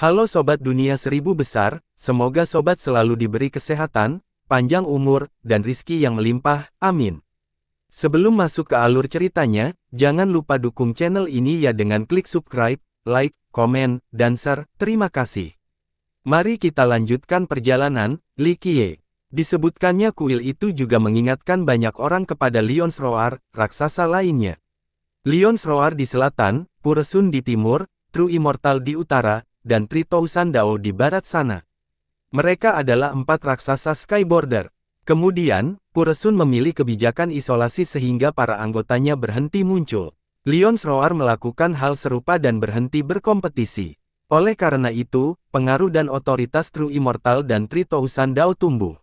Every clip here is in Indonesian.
Halo Sobat Dunia Seribu Besar, semoga Sobat selalu diberi kesehatan, panjang umur, dan rizki yang melimpah, amin. Sebelum masuk ke alur ceritanya, jangan lupa dukung channel ini ya dengan klik subscribe, like, komen, dan share, terima kasih. Mari kita lanjutkan perjalanan, Li Qiye. Disebutkannya kuil itu juga mengingatkan banyak orang kepada Lions Roar, raksasa lainnya. Lions Roar di selatan, Puresun di timur, True Immortal di utara, dan Tritousan Dao di barat sana. Mereka adalah 4 raksasa Skyborder. Kemudian, Puresun memilih kebijakan isolasi sehingga para anggotanya berhenti muncul. Lions Roar melakukan hal serupa dan berhenti berkompetisi. Oleh karena itu, pengaruh dan otoritas True Immortal dan Tritousan Dao tumbuh.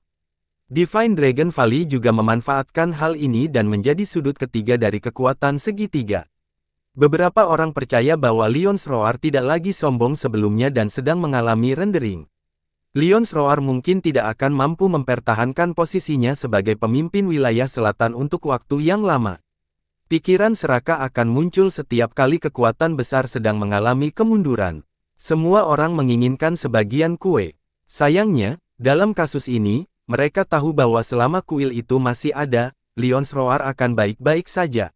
Divine Dragon Valley juga memanfaatkan hal ini dan menjadi sudut ketiga dari kekuatan segitiga. Beberapa orang percaya bahwa Lions Roar tidak lagi sombong sebelumnya dan sedang mengalami rendering. Lions Roar mungkin tidak akan mampu mempertahankan posisinya sebagai pemimpin wilayah selatan untuk waktu yang lama. Pikiran serakah akan muncul setiap kali kekuatan besar sedang mengalami kemunduran. Semua orang menginginkan sebagian kue. Sayangnya, dalam kasus ini, mereka tahu bahwa selama kuil itu masih ada, Lions Roar akan baik-baik saja.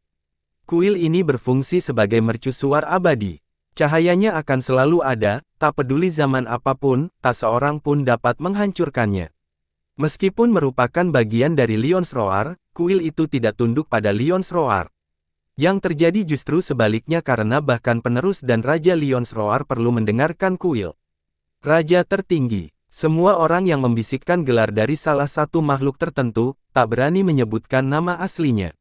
Kuil ini berfungsi sebagai mercusuar abadi. Cahayanya akan selalu ada, tak peduli zaman apapun, tak seorang pun dapat menghancurkannya. Meskipun merupakan bagian dari Lions Roar, kuil itu tidak tunduk pada Lions Roar. Yang terjadi justru sebaliknya karena bahkan penerus dan Raja Lions Roar perlu mendengarkan kuil. Raja tertinggi. Semua orang yang membisikkan gelar dari salah satu makhluk tertentu, tak berani menyebutkan nama aslinya.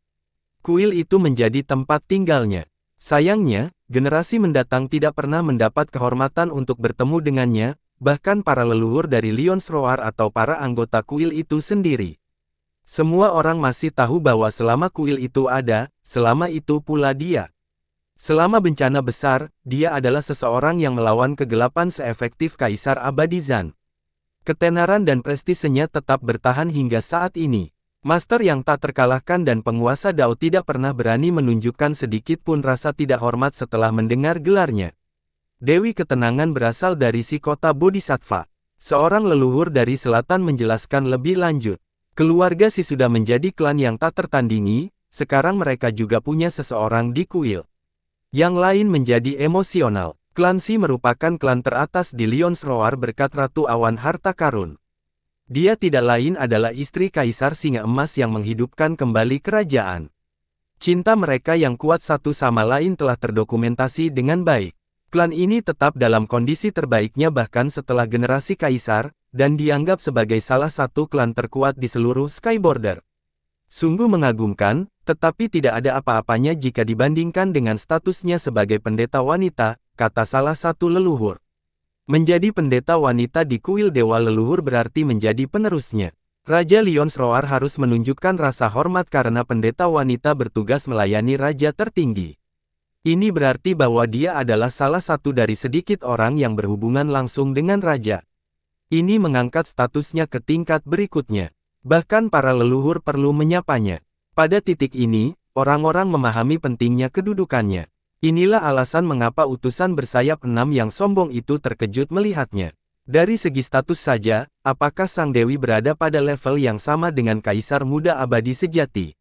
Kuil itu menjadi tempat tinggalnya. Sayangnya, generasi mendatang tidak pernah mendapat kehormatan untuk bertemu dengannya, bahkan para leluhur dari Lions Roar atau para anggota kuil itu sendiri. Semua orang masih tahu bahwa selama kuil itu ada, selama itu pula dia. Selama bencana besar, dia adalah seseorang yang melawan kegelapan seefektif Kaisar Abadi Zan. Ketenaran dan prestisenya tetap bertahan hingga saat ini. Master yang tak terkalahkan dan penguasa Dao tidak pernah berani menunjukkan sedikit pun rasa tidak hormat setelah mendengar gelarnya. Dewi Ketenangan berasal dari si kota Bodhisattva. Seorang leluhur dari selatan menjelaskan lebih lanjut. Keluarga si sudah menjadi klan yang tak tertandingi, sekarang mereka juga punya seseorang di kuil. Yang lain menjadi emosional. Klan Si merupakan klan teratas di Lions Roar berkat Ratu Awan Harta Karun. Dia tidak lain adalah istri Kaisar Singa Emas yang menghidupkan kembali kerajaan. Cinta mereka yang kuat satu sama lain telah terdokumentasi dengan baik. Klan ini tetap dalam kondisi terbaiknya bahkan setelah generasi Kaisar, dan dianggap sebagai salah satu klan terkuat di seluruh Skyborder. Sungguh mengagumkan, tetapi tidak ada apa-apanya jika dibandingkan dengan statusnya sebagai pendeta wanita, kata salah satu leluhur. Menjadi pendeta wanita di kuil Dewa Leluhur berarti menjadi penerusnya. Raja Lions Roar harus menunjukkan rasa hormat karena pendeta wanita bertugas melayani raja tertinggi. Ini berarti bahwa dia adalah salah satu dari sedikit orang yang berhubungan langsung dengan raja. Ini mengangkat statusnya ke tingkat berikutnya. Bahkan para leluhur perlu menyapanya. Pada titik ini, orang-orang memahami pentingnya kedudukannya. Inilah alasan mengapa utusan bersayap 6 yang sombong itu terkejut melihatnya. Dari segi status saja, apakah Sang Dewi berada pada level yang sama dengan Kaisar Muda Abadi sejati?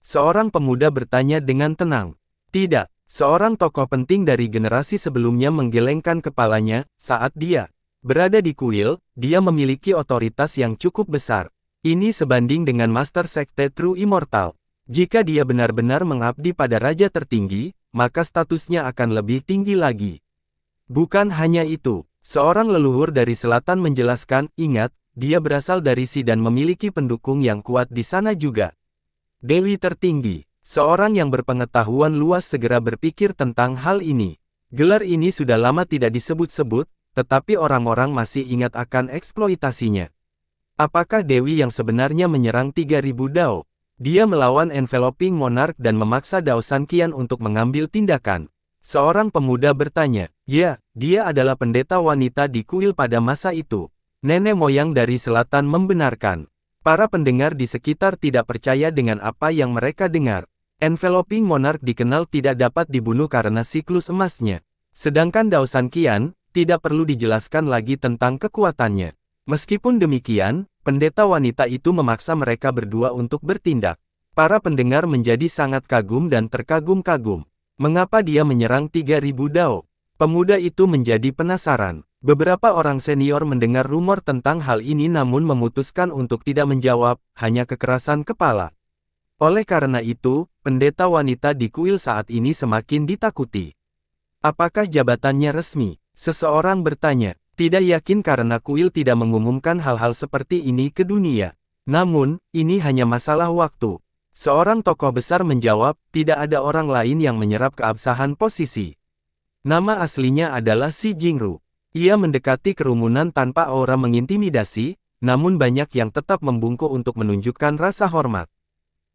Seorang pemuda bertanya dengan tenang. Tidak, seorang tokoh penting dari generasi sebelumnya menggelengkan kepalanya, saat dia berada di kuil, dia memiliki otoritas yang cukup besar. Ini sebanding dengan Master Sekte True Immortal. Jika dia benar-benar mengabdi pada Raja tertinggi, maka statusnya akan lebih tinggi lagi. Bukan hanya itu, seorang leluhur dari selatan menjelaskan, ingat, dia berasal dari Si dan memiliki pendukung yang kuat di sana juga. Dewi tertinggi, seorang yang berpengetahuan luas segera berpikir tentang hal ini. Gelar ini sudah lama tidak disebut-sebut, tetapi orang-orang masih ingat akan eksploitasinya. Apakah Dewi yang sebenarnya menyerang 3000 Dao? Dia melawan Enveloping Monarch dan memaksa Dao San Qian untuk mengambil tindakan. Seorang pemuda bertanya, ya, dia adalah pendeta wanita di kuil pada masa itu. Nenek moyang dari selatan membenarkan. Para pendengar di sekitar tidak percaya dengan apa yang mereka dengar. Enveloping Monarch dikenal tidak dapat dibunuh karena siklus emasnya. Sedangkan Dao San Qian, tidak perlu dijelaskan lagi tentang kekuatannya. Meskipun demikian, pendeta wanita itu memaksa mereka berdua untuk bertindak. Para pendengar menjadi sangat kagum dan terkagum-kagum. Mengapa dia menyerang 3.000 dao? Pemuda itu menjadi penasaran. Beberapa orang senior mendengar rumor tentang hal ini namun memutuskan untuk tidak menjawab, hanya kekerasan kepala. Oleh karena itu, pendeta wanita di kuil saat ini semakin ditakuti. Apakah jabatannya resmi? Seseorang bertanya. Tidak yakin karena kuil tidak mengumumkan hal-hal seperti ini ke dunia. Namun, ini hanya masalah waktu. Seorang tokoh besar menjawab, tidak ada orang lain yang menyerap keabsahan posisi. Nama aslinya adalah Xi Jingru. Ia mendekati kerumunan tanpa aura mengintimidasi, namun banyak yang tetap membungkuk untuk menunjukkan rasa hormat.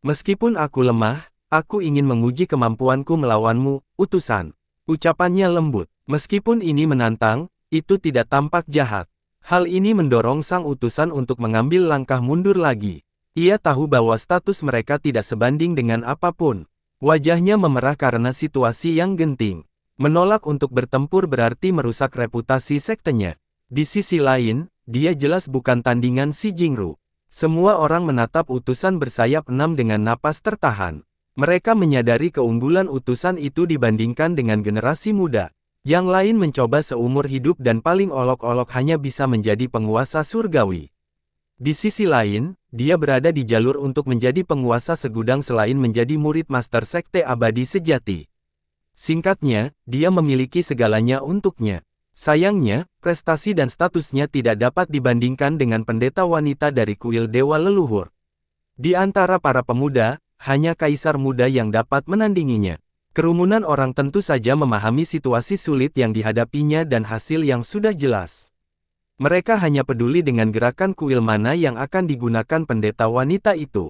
Meskipun aku lemah, aku ingin menguji kemampuanku melawanmu, utusan. Ucapannya lembut. Meskipun ini menantang, itu tidak tampak jahat. Hal ini mendorong sang utusan untuk mengambil langkah mundur lagi. Ia tahu bahwa status mereka tidak sebanding dengan apapun. Wajahnya memerah karena situasi yang genting. Menolak untuk bertempur berarti merusak reputasi sektenya. Di sisi lain, dia jelas bukan tandingan Xi Jingru. Semua orang menatap utusan bersayap 6 dengan napas tertahan. Mereka menyadari keunggulan utusan itu dibandingkan dengan generasi muda. Yang lain mencoba seumur hidup dan paling olok-olok hanya bisa menjadi penguasa surgawi. Di sisi lain, dia berada di jalur untuk menjadi penguasa segudang selain menjadi murid master sekte abadi sejati. Singkatnya, dia memiliki segalanya untuknya. Sayangnya, prestasi dan statusnya tidak dapat dibandingkan dengan pendeta wanita dari kuil dewa leluhur. Di antara para pemuda, hanya kaisar muda yang dapat menandinginya. Kerumunan orang tentu saja memahami situasi sulit yang dihadapinya dan hasil yang sudah jelas. Mereka hanya peduli dengan gerakan kuil mana yang akan digunakan pendeta wanita itu.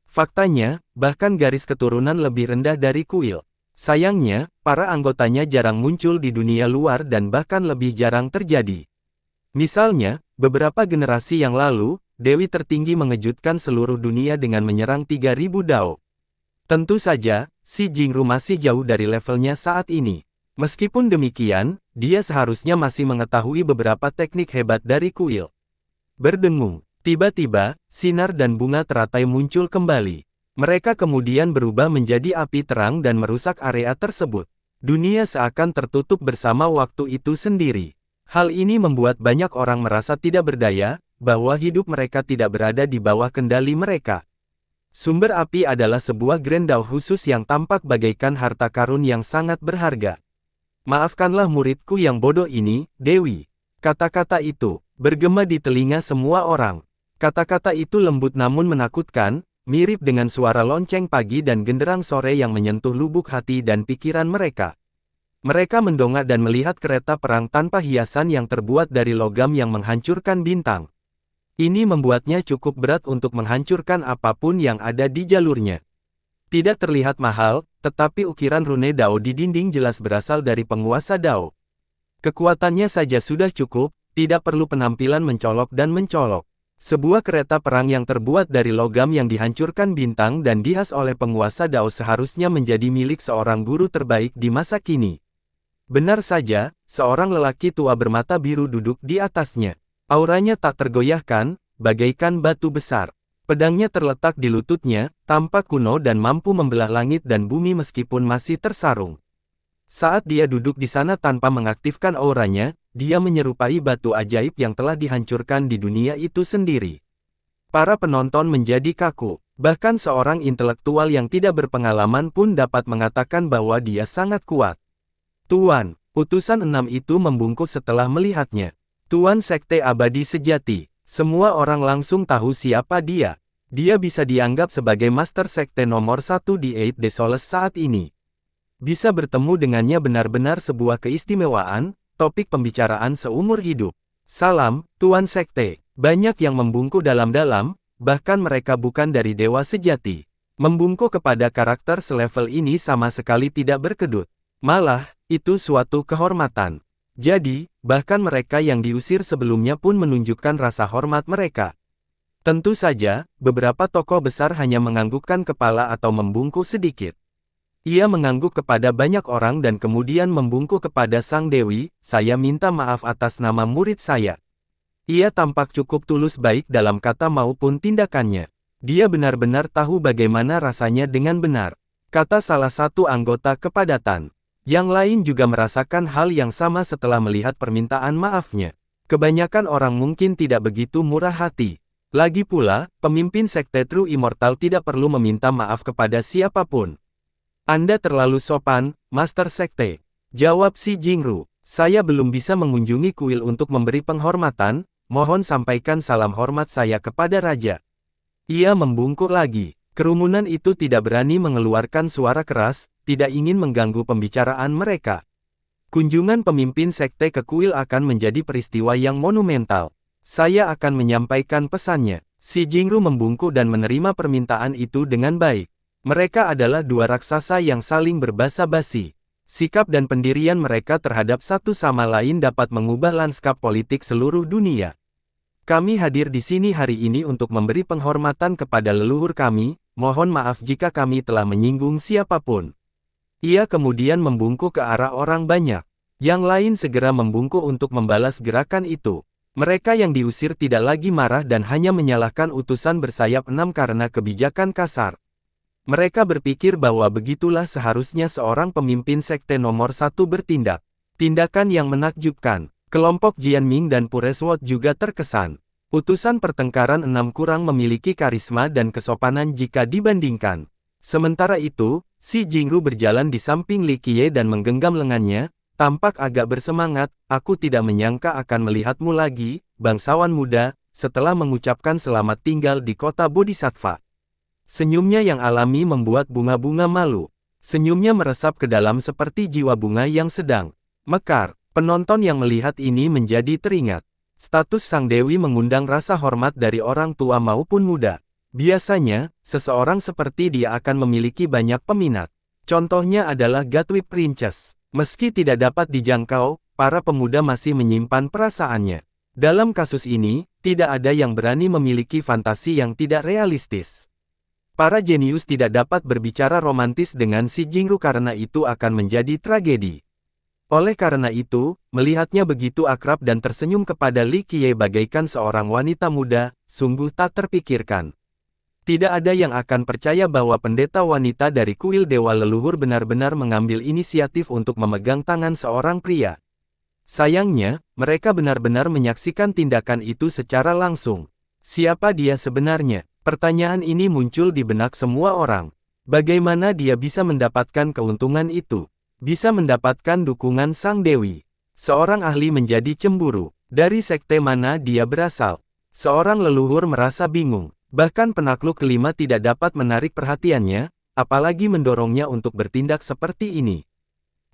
Faktanya, bahkan garis keturunan lebih rendah dari kuil. Sayangnya, para anggotanya jarang muncul di dunia luar dan bahkan lebih jarang terjadi. Misalnya, beberapa generasi yang lalu, Dewi tertinggi mengejutkan seluruh dunia dengan menyerang 3.000 dao. Tentu saja, Xi Jingru masih jauh dari levelnya saat ini. Meskipun demikian, dia seharusnya masih mengetahui beberapa teknik hebat dari kuil. Berdengung. Tiba-tiba, sinar dan bunga teratai muncul kembali. Mereka kemudian berubah menjadi api terang dan merusak area tersebut. Dunia seakan tertutup bersama waktu itu sendiri. Hal ini membuat banyak orang merasa tidak berdaya, bahwa hidup mereka tidak berada di bawah kendali mereka. Sumber api adalah sebuah grendau khusus yang tampak bagaikan harta karun yang sangat berharga. Maafkanlah muridku yang bodoh ini, Dewi. Kata-kata itu bergema di telinga semua orang. Kata-kata itu lembut namun menakutkan, mirip dengan suara lonceng pagi dan genderang sore yang menyentuh lubuk hati dan pikiran mereka. Mereka mendongak dan melihat kereta perang tanpa hiasan yang terbuat dari logam yang menghancurkan bintang. Ini membuatnya cukup berat untuk menghancurkan apapun yang ada di jalurnya. Tidak terlihat mahal, tetapi ukiran rune Dao di dinding jelas berasal dari penguasa Dao. Kekuatannya saja sudah cukup, tidak perlu penampilan mencolok dan mencolok. Sebuah kereta perang yang terbuat dari logam yang dihancurkan bintang dan dihas oleh penguasa Dao seharusnya menjadi milik seorang guru terbaik di masa kini. Benar saja, seorang lelaki tua bermata biru duduk di atasnya. Auranya tak tergoyahkan, bagaikan batu besar. Pedangnya terletak di lututnya, tampak kuno dan mampu membelah langit dan bumi meskipun masih tersarung. Saat dia duduk di sana tanpa mengaktifkan auranya, dia menyerupai batu ajaib yang telah dihancurkan di dunia itu sendiri. Para penonton menjadi kaku. Bahkan seorang intelektual yang tidak berpengalaman pun dapat mengatakan bahwa dia sangat kuat. Tuan, utusan 6 itu membungkuk setelah melihatnya. Tuan Sekte Abadi Sejati. Semua orang langsung tahu siapa dia. Dia bisa dianggap sebagai Master Sekte nomor 1 di Eight Desoles saat ini. Bisa bertemu dengannya benar-benar sebuah keistimewaan, topik pembicaraan seumur hidup. Salam, Tuan Sekte. Banyak yang membungkuk dalam-dalam, bahkan mereka bukan dari dewa sejati. Membungkuk kepada karakter selevel ini sama sekali tidak berkedut. Malah, itu suatu kehormatan. Jadi, bahkan mereka yang diusir sebelumnya pun menunjukkan rasa hormat mereka. Tentu saja, beberapa tokoh besar hanya menganggukkan kepala atau membungkuk sedikit. Ia mengangguk kepada banyak orang dan kemudian membungkuk kepada Sang Dewi, "Saya minta maaf atas nama murid saya." Ia tampak cukup tulus baik dalam kata maupun tindakannya. Dia benar-benar tahu bagaimana rasanya dengan benar, kata salah satu anggota kepadatan. Yang lain juga merasakan hal yang sama setelah melihat permintaan maafnya. Kebanyakan orang mungkin tidak begitu murah hati. Lagi pula, pemimpin sekte True Immortal tidak perlu meminta maaf kepada siapapun. "Anda terlalu sopan, Master Sekte," jawab Si Jingru. "Saya belum bisa mengunjungi kuil untuk memberi penghormatan, mohon sampaikan salam hormat saya kepada Raja." Ia membungkuk lagi. Kerumunan itu tidak berani mengeluarkan suara keras, tidak ingin mengganggu pembicaraan mereka. Kunjungan pemimpin sekte ke kuil akan menjadi peristiwa yang monumental. "Saya akan menyampaikan pesannya." Si Jingru membungkuk dan menerima permintaan itu dengan baik. Mereka adalah dua raksasa yang saling berbasa-basi. Sikap dan pendirian mereka terhadap satu sama lain dapat mengubah lanskap politik seluruh dunia. "Kami hadir di sini hari ini untuk memberi penghormatan kepada leluhur kami, mohon maaf jika kami telah menyinggung siapapun." Ia kemudian membungkuk ke arah orang banyak. Yang lain segera membungkuk untuk membalas gerakan itu. Mereka yang diusir tidak lagi marah dan hanya menyalahkan utusan bersayap 6 karena kebijakan kasar. Mereka berpikir bahwa begitulah seharusnya seorang pemimpin sekte nomor 1 bertindak. Tindakan yang menakjubkan. Kelompok Jianming dan Pureswot juga terkesan. Utusan pertengkaran 6 kurang memiliki karisma dan kesopanan jika dibandingkan. Sementara itu, Si Jingru berjalan di samping Li Qiye dan menggenggam lengannya, tampak agak bersemangat. "Aku tidak menyangka akan melihatmu lagi, bangsawan muda," setelah mengucapkan selamat tinggal di kota Bodhisattva. Senyumnya yang alami membuat bunga-bunga malu. Senyumnya meresap ke dalam seperti jiwa bunga yang sedang mekar. Penonton yang melihat ini menjadi teringat. Status Sang Dewi mengundang rasa hormat dari orang tua maupun muda. Biasanya, seseorang seperti dia akan memiliki banyak peminat. Contohnya adalah Gatwick Princess. Meski tidak dapat dijangkau, para pemuda masih menyimpan perasaannya. Dalam kasus ini, tidak ada yang berani memiliki fantasi yang tidak realistis. Para jenius tidak dapat berbicara romantis dengan Si Jingru karena itu akan menjadi tragedi. Oleh karena itu, melihatnya begitu akrab dan tersenyum kepada Li Qiye bagaikan seorang wanita muda, sungguh tak terpikirkan. Tidak ada yang akan percaya bahwa pendeta wanita dari kuil Dewa Leluhur benar-benar mengambil inisiatif untuk memegang tangan seorang pria. Sayangnya, mereka benar-benar menyaksikan tindakan itu secara langsung. Siapa dia sebenarnya? Pertanyaan ini muncul di benak semua orang. Bagaimana dia bisa mendapatkan keuntungan itu? Bisa mendapatkan dukungan Sang Dewi. Seorang ahli menjadi cemburu. Dari sekte mana dia berasal? Seorang leluhur merasa bingung. Bahkan penakluk kelima tidak dapat menarik perhatiannya, apalagi mendorongnya untuk bertindak seperti ini.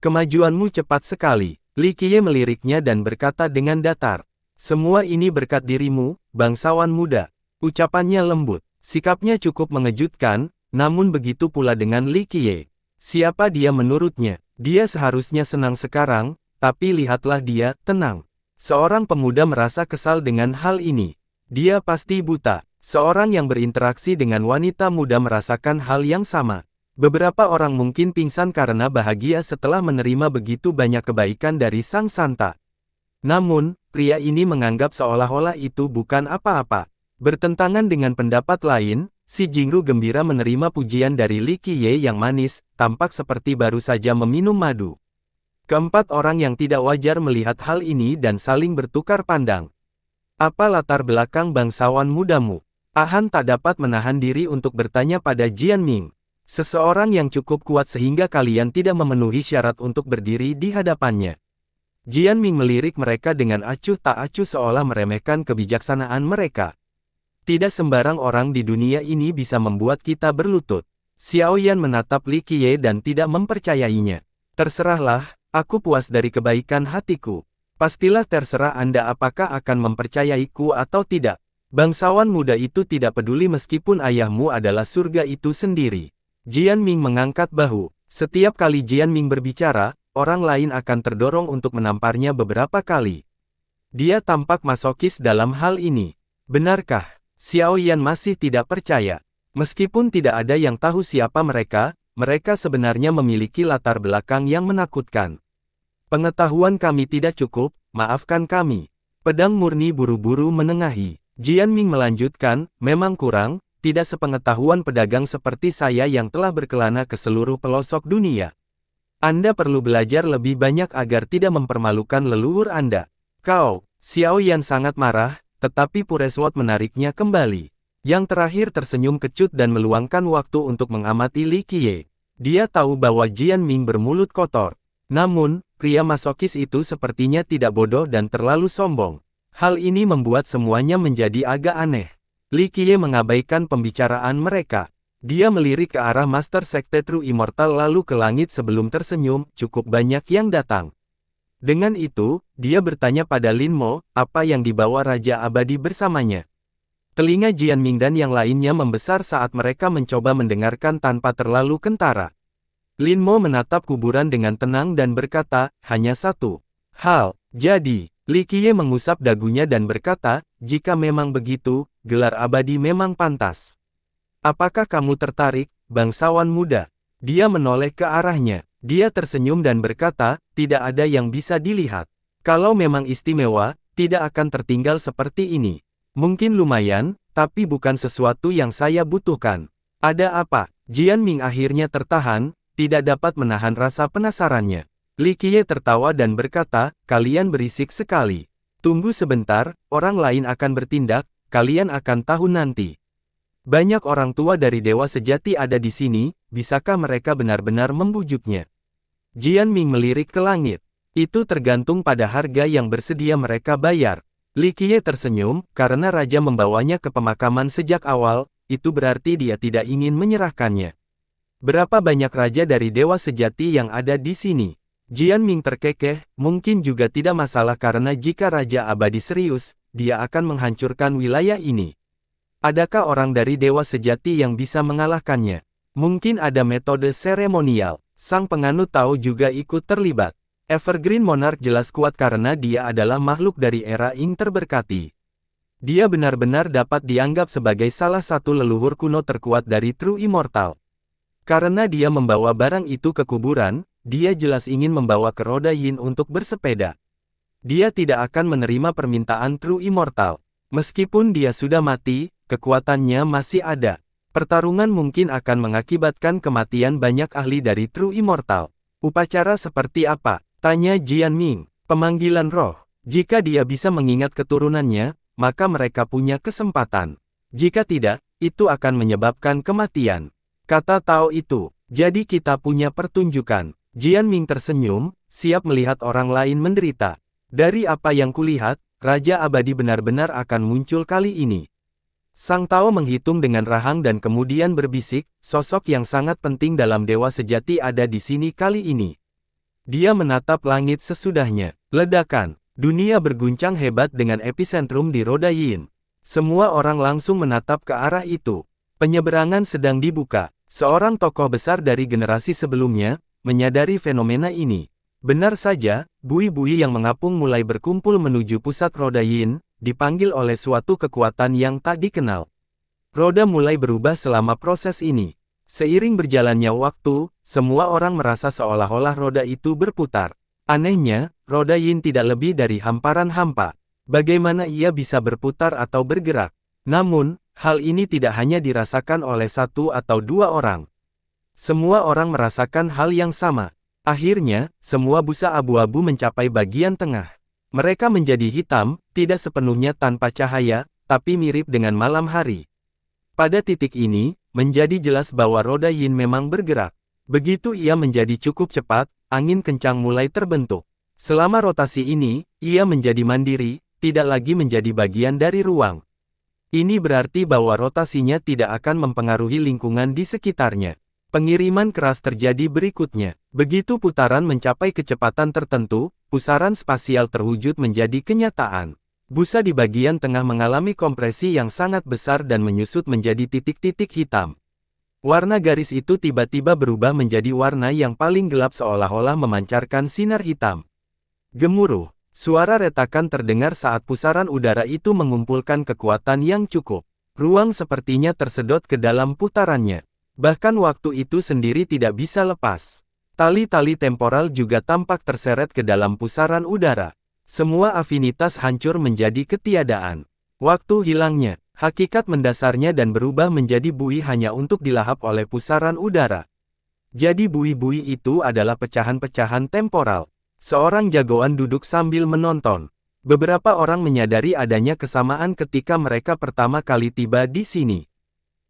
"Kemajuanmu cepat sekali." Li Qiye meliriknya dan berkata dengan datar. "Semua ini berkat dirimu, bangsawan muda." Ucapannya lembut. Sikapnya cukup mengejutkan, namun begitu pula dengan Li Qiye. Siapa dia menurutnya? Dia seharusnya senang sekarang, tapi lihatlah dia, tenang. Seorang pemuda merasa kesal dengan hal ini. Dia pasti buta. Seorang yang berinteraksi dengan wanita muda merasakan hal yang sama. Beberapa orang mungkin pingsan karena bahagia setelah menerima begitu banyak kebaikan dari Sang Santa. Namun, pria ini menganggap seolah-olah itu bukan apa-apa. Bertentangan dengan pendapat lain, Si Jingru gembira menerima pujian dari Li Qiye yang manis, tampak seperti baru saja meminum madu. Keempat orang yang tidak wajar melihat hal ini dan saling bertukar pandang. "Apa latar belakang bangsawan mudamu?" Han tak dapat menahan diri untuk bertanya pada Jianming. Seseorang yang cukup kuat sehingga kalian tidak memenuhi syarat untuk berdiri di hadapannya. Jianming melirik mereka dengan acuh tak acuh seolah meremehkan kebijaksanaan mereka. "Tidak sembarang orang di dunia ini bisa membuat kita berlutut." Xiaoyan menatap Li Qiye dan tidak mempercayainya. "Terserahlah, aku puas dari kebaikan hatiku. Pastilah terserah Anda apakah akan mempercayaiku atau tidak." Bangsawan muda itu tidak peduli meskipun ayahmu adalah surga itu sendiri. Jianming mengangkat bahu. Setiap kali Jianming berbicara, orang lain akan terdorong untuk menamparnya beberapa kali. Dia tampak masokis dalam hal ini. Benarkah? Xiaoyan masih tidak percaya. Meskipun tidak ada yang tahu siapa mereka, mereka sebenarnya memiliki latar belakang yang menakutkan. Pengetahuan kami tidak cukup, maafkan kami. Pedang murni buru-buru menengahi. Jianming melanjutkan, memang kurang, tidak sepengetahuan pedagang seperti saya yang telah berkelana ke seluruh pelosok dunia. Anda perlu belajar lebih banyak agar tidak mempermalukan leluhur Anda. Kau, Xiao Yan sangat marah, tetapi Puresword menariknya kembali. Yang terakhir tersenyum kecut dan meluangkan waktu untuk mengamati Li Qiye. Dia tahu bahwa Jianming bermulut kotor. Namun, pria masokis itu sepertinya tidak bodoh dan terlalu sombong. Hal ini membuat semuanya menjadi agak aneh. Li Qiye mengabaikan pembicaraan mereka. Dia melirik ke arah Master Sekte True Immortal lalu ke langit sebelum tersenyum, cukup banyak yang datang. Dengan itu, dia bertanya pada Lin Mo, apa yang dibawa Raja Abadi bersamanya. Telinga Jianming dan yang lainnya membesar saat mereka mencoba mendengarkan tanpa terlalu kentara. Lin Mo menatap kuburan dengan tenang dan berkata, hanya satu hal. Jadi, Li Qiye mengusap dagunya dan berkata, jika memang begitu, gelar abadi memang pantas. Apakah kamu tertarik, bangsawan muda? Dia menoleh ke arahnya. Dia tersenyum dan berkata, tidak ada yang bisa dilihat. Kalau memang istimewa, tidak akan tertinggal seperti ini. Mungkin lumayan, tapi bukan sesuatu yang saya butuhkan. Ada apa? Jianming akhirnya tertahan, tidak dapat menahan rasa penasarannya. Li Qiye tertawa dan berkata, kalian berisik sekali. Tunggu sebentar, orang lain akan bertindak, kalian akan tahu nanti. Banyak orang tua dari dewa sejati ada di sini, bisakah mereka benar-benar membujuknya? Jianming melirik ke langit. Itu tergantung pada harga yang bersedia mereka bayar. Li Qiye tersenyum, karena raja membawanya ke pemakaman sejak awal, itu berarti dia tidak ingin menyerahkannya. Berapa banyak raja dari dewa sejati yang ada di sini? Jianming terkekeh, mungkin juga tidak masalah karena jika Raja Abadi serius, dia akan menghancurkan wilayah ini. Adakah orang dari dewa sejati yang bisa mengalahkannya? Mungkin ada metode seremonial. Sang penganut tahu juga ikut terlibat. Evergreen Monarch jelas kuat karena dia adalah makhluk dari era Ying terberkati. Dia benar-benar dapat dianggap sebagai salah satu leluhur kuno terkuat dari True Immortal. Karena dia membawa barang itu ke kuburan, dia jelas ingin membawa ke roda Yin untuk bersepeda. Dia tidak akan menerima permintaan True Immortal. Meskipun dia sudah mati, kekuatannya masih ada. Pertarungan mungkin akan mengakibatkan kematian banyak ahli dari True Immortal. Upacara seperti apa? Tanya Jianming. Pemanggilan roh. Jika dia bisa mengingat keturunannya, maka mereka punya kesempatan. Jika tidak, itu akan menyebabkan kematian. Kata Tao itu. Jadi kita punya pertunjukan. Jianming tersenyum, siap melihat orang lain menderita. Dari apa yang kulihat, Raja Abadi benar-benar akan muncul kali ini. Sang Tao menghitung dengan rahang dan kemudian berbisik, sosok yang sangat penting dalam dewa sejati ada di sini kali ini. Dia menatap langit sesudahnya. Ledakan. Dunia berguncang hebat dengan epicentrum di roda Yin. Semua orang langsung menatap ke arah itu. Penyeberangan sedang dibuka. Seorang tokoh besar dari generasi sebelumnya, menyadari fenomena ini. Benar saja, bui-bui yang mengapung mulai berkumpul menuju pusat roda Yin, dipanggil oleh suatu kekuatan yang tak dikenal. Roda mulai berubah selama proses ini. Seiring berjalannya waktu, semua orang merasa seolah-olah roda itu berputar. Anehnya, roda Yin tidak lebih dari hamparan hampa. Bagaimana ia bisa berputar atau bergerak? Namun, hal ini tidak hanya dirasakan oleh satu atau dua orang. Semua orang merasakan hal yang sama. Akhirnya, semua busa abu-abu mencapai bagian tengah. Mereka menjadi hitam, tidak sepenuhnya tanpa cahaya, tapi mirip dengan malam hari. Pada titik ini, menjadi jelas bahwa roda Yin memang bergerak. Begitu ia menjadi cukup cepat, angin kencang mulai terbentuk. Selama rotasi ini, ia menjadi mandiri, tidak lagi menjadi bagian dari ruang. Ini berarti bahwa rotasinya tidak akan mempengaruhi lingkungan di sekitarnya. Pengiriman keras terjadi berikutnya. Begitu putaran mencapai kecepatan tertentu, pusaran spasial terwujud menjadi kenyataan. Busa di bagian tengah mengalami kompresi yang sangat besar dan menyusut menjadi titik-titik hitam. Warna garis itu tiba-tiba berubah menjadi warna yang paling gelap seolah-olah memancarkan sinar hitam. Gemuruh. Suara retakan terdengar saat pusaran udara itu mengumpulkan kekuatan yang cukup. Ruang sepertinya tersedot ke dalam putarannya. Bahkan waktu itu sendiri tidak bisa lepas. Tali-tali temporal juga tampak terseret ke dalam pusaran udara. Semua afinitas hancur menjadi ketiadaan. Waktu hilangnya, hakikat mendasarnya dan berubah menjadi buih hanya untuk dilahap oleh pusaran udara. Jadi buih-buih itu adalah pecahan-pecahan temporal. Seorang jagoan duduk sambil menonton. Beberapa orang menyadari adanya kesamaan ketika mereka pertama kali tiba di sini.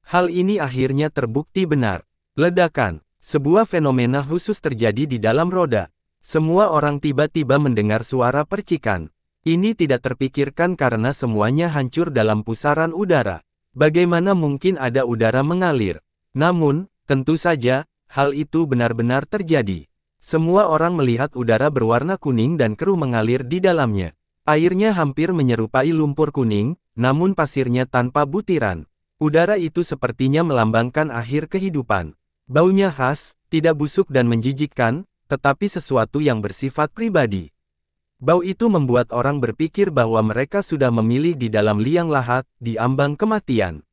Hal ini akhirnya terbukti benar. Ledakan, sebuah fenomena khusus terjadi di dalam roda. Semua orang tiba-tiba mendengar suara percikan. Ini tidak terpikirkan karena semuanya hancur dalam pusaran udara. Bagaimana mungkin ada udara mengalir? Namun, tentu saja, hal itu benar-benar terjadi. Semua orang melihat udara berwarna kuning dan keruh mengalir di dalamnya. Airnya hampir menyerupai lumpur kuning, namun pasirnya tanpa butiran. Udara itu sepertinya melambangkan akhir kehidupan. Baunya khas, tidak busuk dan menjijikkan, tetapi sesuatu yang bersifat pribadi. Bau itu membuat orang berpikir bahwa mereka sudah memilih di dalam liang lahat, di ambang kematian.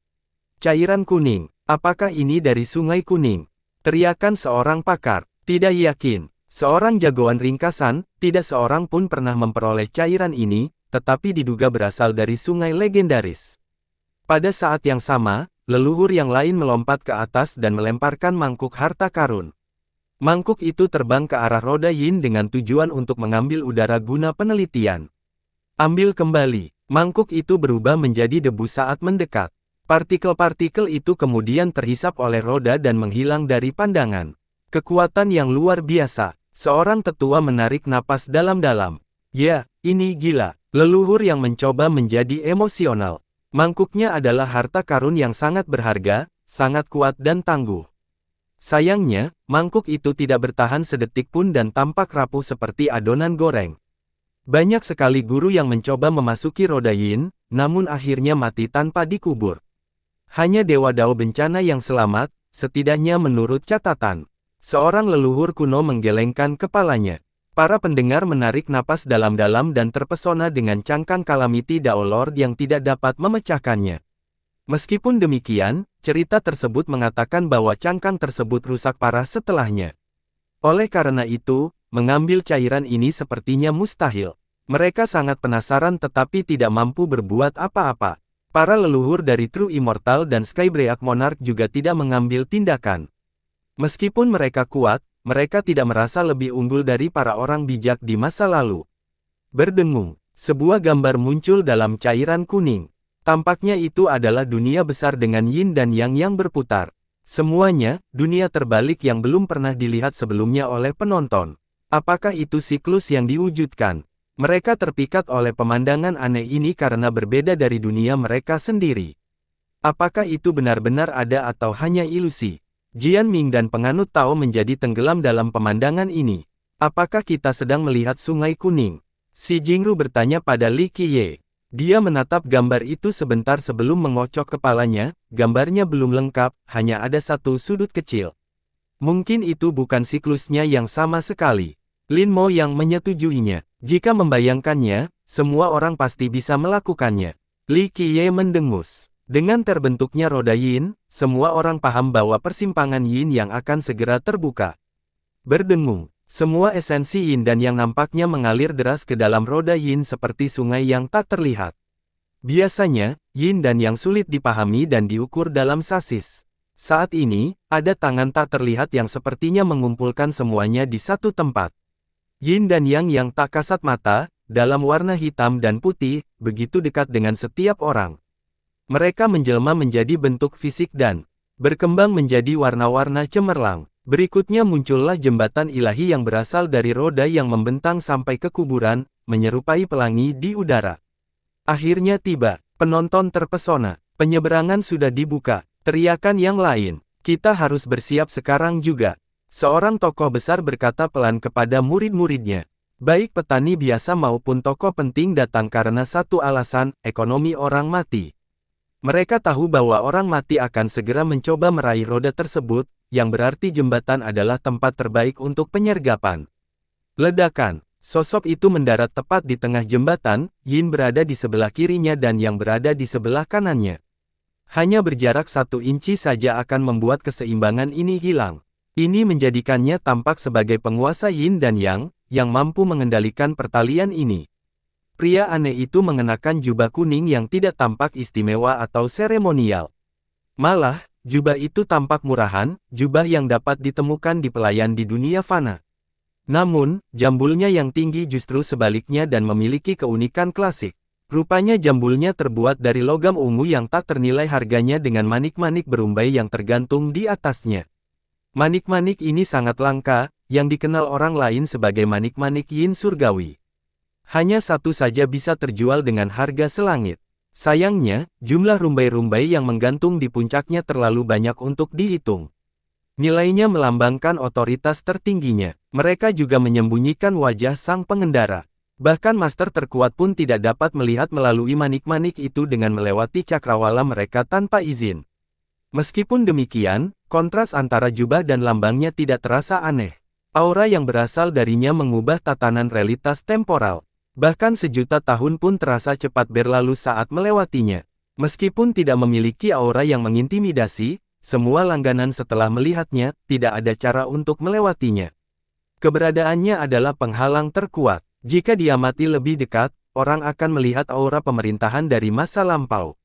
Cairan kuning, apakah ini dari Sungai Kuning? Teriakan seorang pakar. Tidak yakin. Seorang jagoan ringkasan, tidak seorang pun pernah memperoleh cairan ini, tetapi diduga berasal dari sungai legendaris. Pada saat yang sama, leluhur yang lain melompat ke atas dan melemparkan mangkuk harta karun. Mangkuk itu terbang ke arah roda yin dengan tujuan untuk mengambil udara guna penelitian. Ambil kembali. Mangkuk itu berubah menjadi debu saat mendekat. Partikel-partikel itu kemudian terhisap oleh roda dan menghilang dari pandangan. Kekuatan yang luar biasa. Seorang tetua menarik napas dalam-dalam. Ya, ini gila. Leluhur yang mencoba menjadi emosional. Mangkuknya adalah harta karun yang sangat berharga, sangat kuat dan tangguh. Sayangnya, mangkuk itu tidak bertahan sedetik pun dan tampak rapuh seperti adonan goreng. Banyak sekali guru yang mencoba memasuki roda yin, namun akhirnya mati tanpa dikubur. Hanya Dewa Dao bencana yang selamat, setidaknya menurut catatan. Seorang leluhur kuno menggelengkan kepalanya. Para pendengar menarik napas dalam-dalam dan terpesona dengan cangkang Calamity Dao Lord yang tidak dapat memecahkannya. Meskipun demikian, cerita tersebut mengatakan bahwa cangkang tersebut rusak parah setelahnya. Oleh karena itu, mengambil cairan ini sepertinya mustahil. Mereka sangat penasaran tetapi tidak mampu berbuat apa-apa. Para leluhur dari True Immortal dan Skybreak Monarch juga tidak mengambil tindakan. Meskipun mereka kuat, mereka tidak merasa lebih unggul dari para orang bijak di masa lalu. Berdengung, sebuah gambar muncul dalam cairan kuning. Tampaknya itu adalah dunia besar dengan yin dan yang berputar. Semuanya, dunia terbalik yang belum pernah dilihat sebelumnya oleh penonton. Apakah itu siklus yang diwujudkan? Mereka terpikat oleh pemandangan aneh ini karena berbeda dari dunia mereka sendiri. Apakah itu benar-benar ada atau hanya ilusi? Jian Ming dan penganut Tao menjadi tenggelam dalam pemandangan ini. Apakah kita sedang melihat Sungai Kuning? Si Jingru bertanya pada Li Qiye. Dia menatap gambar itu sebentar sebelum mengocok kepalanya, gambarnya belum lengkap, hanya ada satu sudut kecil. Mungkin itu bukan siklusnya yang sama sekali. Lin Mo yang menyetujuinya. Jika membayangkannya, semua orang pasti bisa melakukannya. Li Qiye mendengus. Dengan terbentuknya roda yin, semua orang paham bahwa persimpangan yin yang akan segera terbuka. Berdengung, semua esensi yin dan yang nampaknya mengalir deras ke dalam roda yin seperti sungai yang tak terlihat. Biasanya, yin dan yang sulit dipahami dan diukur dalam sasis. Saat ini, ada tangan tak terlihat yang sepertinya mengumpulkan semuanya di satu tempat. Yin dan yang tak kasat mata, dalam warna hitam dan putih, begitu dekat dengan setiap orang. Mereka menjelma menjadi bentuk fisik dan berkembang menjadi warna-warna cemerlang. Berikutnya muncullah jembatan ilahi yang berasal dari roda yang membentang sampai ke kuburan, menyerupai pelangi di udara. Akhirnya tiba, penonton terpesona. Penyeberangan sudah dibuka. Teriakan yang lain. Kita harus bersiap sekarang juga. Seorang tokoh besar berkata pelan kepada murid-muridnya. Baik petani biasa maupun tokoh penting datang karena satu alasan, ekonomi orang mati. Mereka tahu bahwa orang mati akan segera mencoba meraih roda tersebut, yang berarti jembatan adalah tempat terbaik untuk penyergapan. Ledakan. Sosok itu mendarat tepat di tengah jembatan, Yin berada di sebelah kirinya dan yang berada di sebelah kanannya. Hanya berjarak 1 inci saja akan membuat keseimbangan ini hilang. Ini menjadikannya tampak sebagai penguasa yin dan yang mampu mengendalikan pertalian ini. Pria aneh itu mengenakan jubah kuning yang tidak tampak istimewa atau seremonial. Malah, jubah itu tampak murahan, jubah yang dapat ditemukan di pelayan di dunia fana. Namun, jambulnya yang tinggi justru sebaliknya dan memiliki keunikan klasik. Rupanya jambulnya terbuat dari logam ungu yang tak ternilai harganya dengan manik-manik berumbai yang tergantung di atasnya. Manik-manik ini sangat langka, yang dikenal orang lain sebagai manik-manik yin surgawi. Hanya satu saja bisa terjual dengan harga selangit. Sayangnya, jumlah rumbai-rumbai yang menggantung di puncaknya terlalu banyak untuk dihitung. Nilainya melambangkan otoritas tertingginya. Mereka juga menyembunyikan wajah sang pengendara. Bahkan master terkuat pun tidak dapat melihat melalui manik-manik itu dengan melewati cakrawala mereka tanpa izin. Meskipun demikian, kontras antara jubah dan lambangnya tidak terasa aneh. Aura yang berasal darinya mengubah tatanan realitas temporal. Bahkan sejuta tahun pun terasa cepat berlalu saat melewatinya. Meskipun tidak memiliki aura yang mengintimidasi, semua langganan setelah melihatnya, tidak ada cara untuk melewatinya. Keberadaannya adalah penghalang terkuat. Jika diamati lebih dekat, orang akan melihat aura pemerintahan dari masa lampau.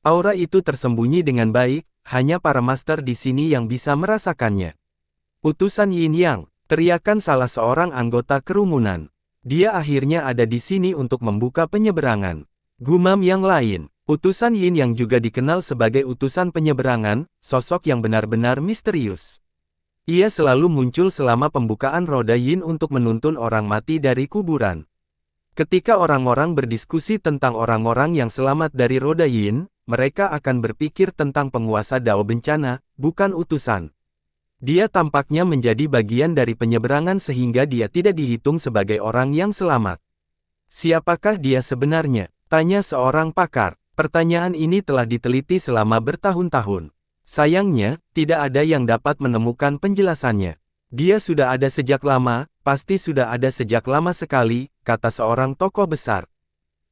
Aura itu tersembunyi dengan baik, hanya para master di sini yang bisa merasakannya. Utusan Yin Yang, teriakan salah seorang anggota kerumunan. Dia akhirnya ada di sini untuk membuka penyeberangan. Gumam yang lain, utusan Yin Yang juga dikenal sebagai utusan penyeberangan, sosok yang benar-benar misterius. Ia selalu muncul selama pembukaan roda yin untuk menuntun orang mati dari kuburan. Ketika orang-orang berdiskusi tentang orang-orang yang selamat dari roda yin, mereka akan berpikir tentang penguasa Dao bencana, bukan utusan. Dia tampaknya menjadi bagian dari penyeberangan sehingga dia tidak dihitung sebagai orang yang selamat. Siapakah dia sebenarnya? Tanya seorang pakar. Pertanyaan ini telah diteliti selama bertahun-tahun. Sayangnya, tidak ada yang dapat menemukan penjelasannya. Dia sudah ada sejak lama, pasti sudah ada sejak lama sekali, kata seorang tokoh besar.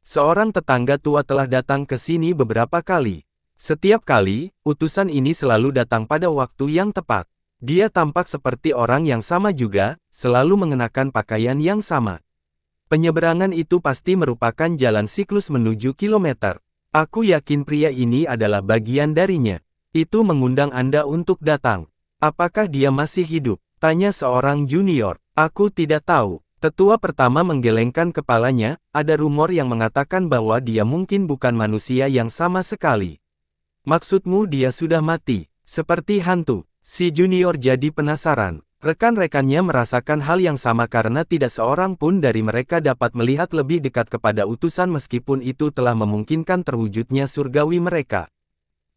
Seorang tetangga tua telah datang ke sini beberapa kali. Setiap kali, utusan ini selalu datang pada waktu yang tepat. Dia tampak seperti orang yang sama juga, selalu mengenakan pakaian yang sama. Penyeberangan itu pasti merupakan jalan siklus menuju kilometer. Aku yakin pria ini adalah bagian darinya. Itu mengundang Anda untuk datang. Apakah dia masih hidup? Tanya seorang junior. Aku tidak tahu. Tetua pertama menggelengkan kepalanya, ada rumor yang mengatakan bahwa dia mungkin bukan manusia yang sama sekali. Maksudmu dia sudah mati, seperti hantu. Si junior jadi penasaran. Rekan-rekannya merasakan hal yang sama karena tidak seorang pun dari mereka dapat melihat lebih dekat kepada utusan meskipun itu telah memungkinkan terwujudnya surgawi mereka.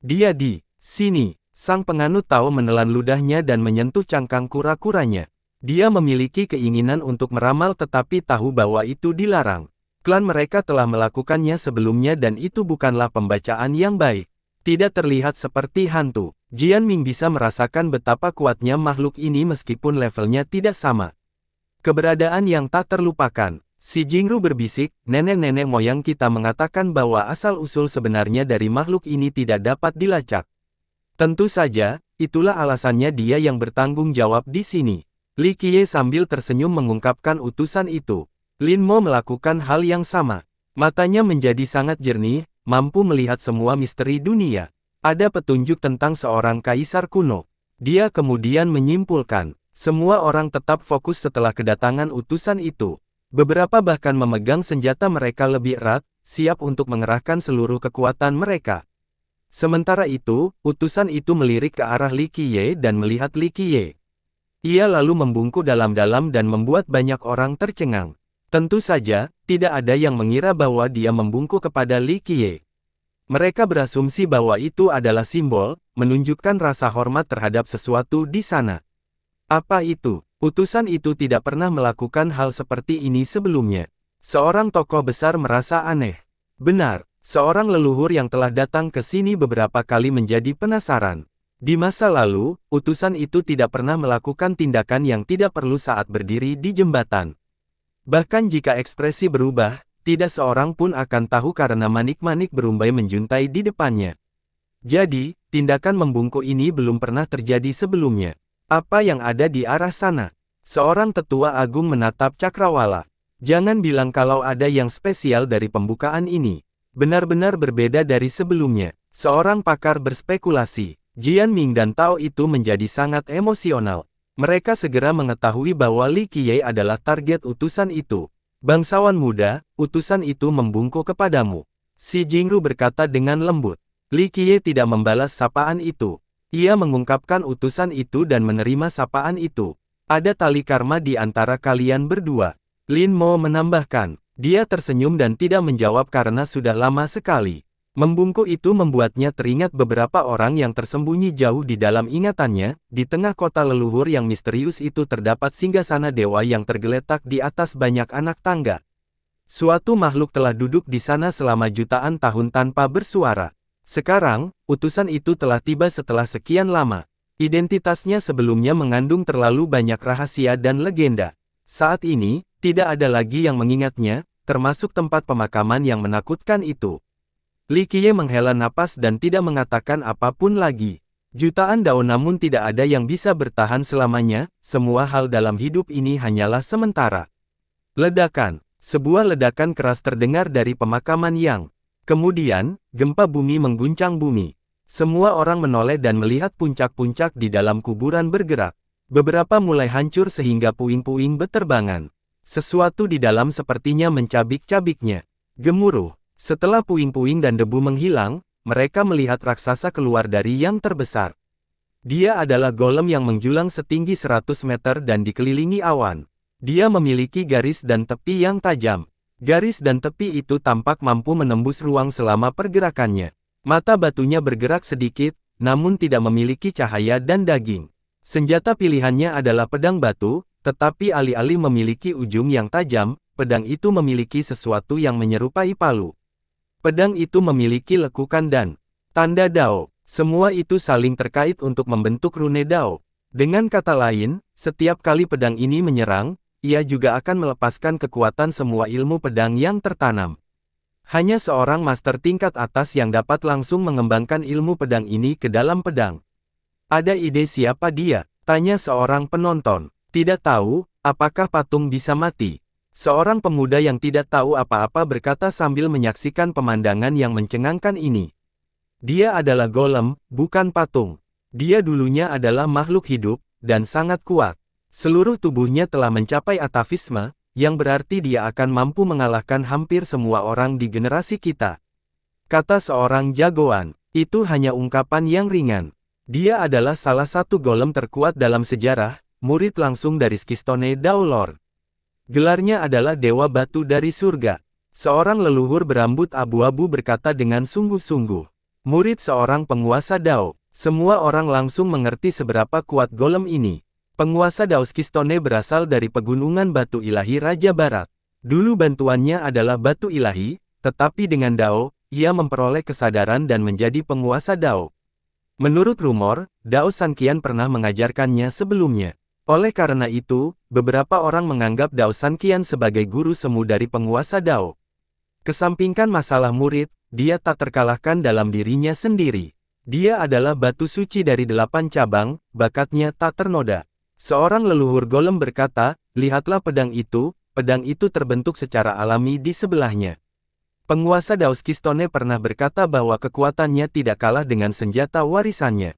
Dia di sini, sang penganut Tao menelan ludahnya dan menyentuh cangkang kura-kuranya. Dia memiliki keinginan untuk meramal tetapi tahu bahwa itu dilarang. Klan mereka telah melakukannya sebelumnya dan itu bukanlah pembacaan yang baik. Tidak terlihat seperti hantu. Jian Ming bisa merasakan betapa kuatnya makhluk ini meskipun levelnya tidak sama. Keberadaan yang tak terlupakan. Si Jingru berbisik, nenek-nenek moyang kita mengatakan bahwa asal-usul sebenarnya dari makhluk ini tidak dapat dilacak. Tentu saja, itulah alasannya dia yang bertanggung jawab di sini. Li Qiye sambil tersenyum mengungkapkan utusan itu. Lin Mo melakukan hal yang sama. Matanya menjadi sangat jernih, mampu melihat semua misteri dunia. Ada petunjuk tentang seorang kaisar kuno. Dia kemudian menyimpulkan, semua orang tetap fokus setelah kedatangan utusan itu. Beberapa bahkan memegang senjata mereka lebih erat, siap untuk mengerahkan seluruh kekuatan mereka. Sementara itu, utusan itu melirik ke arah Li Qiye dan melihat Li Qiye. Ia lalu membungkuk dalam-dalam dan membuat banyak orang tercengang. Tentu saja, tidak ada yang mengira bahwa dia membungkuk kepada Li Qiye. Mereka berasumsi bahwa itu adalah simbol, menunjukkan rasa hormat terhadap sesuatu di sana. Apa itu? Utusan itu tidak pernah melakukan hal seperti ini sebelumnya. Seorang tokoh besar merasa aneh. Benar. Seorang leluhur yang telah datang ke sini beberapa kali menjadi penasaran. Di masa lalu, utusan itu tidak pernah melakukan tindakan yang tidak perlu saat berdiri di jembatan. Bahkan jika ekspresi berubah, tidak seorang pun akan tahu karena manik-manik berumbai menjuntai di depannya. Jadi, tindakan membungkuk ini belum pernah terjadi sebelumnya. Apa yang ada di arah sana? Seorang tetua agung menatap Cakrawala. Jangan bilang kalau ada yang spesial dari pembukaan ini. Benar-benar berbeda dari sebelumnya. Seorang pakar berspekulasi. Jian Ming dan Tao itu menjadi sangat emosional. Mereka segera mengetahui bahwa Li Qiye adalah target utusan itu. Bangsawan muda, utusan itu membungkuk kepadamu. Si Jingru berkata dengan lembut. Li Qiye tidak membalas sapaan itu. Ia mengungkapkan utusan itu dan menerima sapaan itu. Ada tali karma di antara kalian berdua. Lin Mo menambahkan. Dia tersenyum dan tidak menjawab karena sudah lama sekali. Membungkuk itu membuatnya teringat beberapa orang yang tersembunyi jauh di dalam ingatannya. Di tengah kota leluhur yang misterius itu terdapat singgasana dewa yang tergeletak di atas banyak anak tangga. Suatu makhluk telah duduk di sana selama jutaan tahun tanpa bersuara. Sekarang, utusan itu telah tiba setelah sekian lama. Identitasnya sebelumnya mengandung terlalu banyak rahasia dan legenda. Saat ini, tidak ada lagi yang mengingatnya, termasuk tempat pemakaman yang menakutkan itu. Li Qiye menghela napas dan tidak mengatakan apapun lagi. Jutaan dao namun tidak ada yang bisa bertahan selamanya, semua hal dalam hidup ini hanyalah sementara. Ledakan. Sebuah ledakan keras terdengar dari pemakaman yang. Kemudian, gempa bumi mengguncang bumi. Semua orang menoleh dan melihat puncak-puncak di dalam kuburan bergerak. Beberapa mulai hancur sehingga puing-puing beterbangan. Sesuatu di dalam sepertinya mencabik-cabiknya. Gemuruh. Setelah puing-puing dan debu menghilang, mereka melihat raksasa keluar dari yang terbesar. Dia adalah golem yang menjulang setinggi 100 meter dan dikelilingi awan. Dia memiliki garis dan tepi yang tajam. Garis dan tepi itu tampak mampu menembus ruang selama pergerakannya. Mata batunya bergerak sedikit, namun tidak memiliki cahaya dan daging. Senjata pilihannya adalah pedang batu, tetapi alih-alih memiliki ujung yang tajam, pedang itu memiliki sesuatu yang menyerupai palu. Pedang itu memiliki lekukan dan tanda Dao. Semua itu saling terkait untuk membentuk rune Dao. Dengan kata lain, setiap kali pedang ini menyerang, ia juga akan melepaskan kekuatan semua ilmu pedang yang tertanam. Hanya seorang master tingkat atas yang dapat langsung mengembangkan ilmu pedang ini ke dalam pedang. Ada ide siapa dia? Tanya seorang penonton. Tidak tahu, apakah patung bisa mati? Seorang pemuda yang tidak tahu apa-apa berkata sambil menyaksikan pemandangan yang mencengangkan ini. Dia adalah golem, bukan patung. Dia dulunya adalah makhluk hidup, dan sangat kuat. Seluruh tubuhnya telah mencapai atavisme, yang berarti dia akan mampu mengalahkan hampir semua orang di generasi kita. Kata seorang jagoan, itu hanya ungkapan yang ringan. Dia adalah salah satu golem terkuat dalam sejarah, murid langsung dari Skistone Dao Lord. Gelarnya adalah Dewa Batu dari Surga. Seorang leluhur berambut abu-abu berkata dengan sungguh-sungguh. Murid seorang penguasa Dao. Semua orang langsung mengerti seberapa kuat golem ini. Penguasa Dao Skistone berasal dari pegunungan batu ilahi Raja Barat. Dulu bantuannya adalah batu ilahi, tetapi dengan Dao, ia memperoleh kesadaran dan menjadi penguasa Dao. Menurut rumor, Dao Sanqian pernah mengajarkannya sebelumnya. Oleh karena itu, beberapa orang menganggap Dao Sanqian sebagai guru semu dari penguasa Dao. Kesampingkan masalah murid, dia tak terkalahkan dalam dirinya sendiri. Dia adalah batu suci dari 8 cabang, bakatnya tak ternoda. Seorang leluhur golem berkata, lihatlah pedang itu terbentuk secara alami di sebelahnya. Penguasa Dao Skistone pernah berkata bahwa kekuatannya tidak kalah dengan senjata warisannya.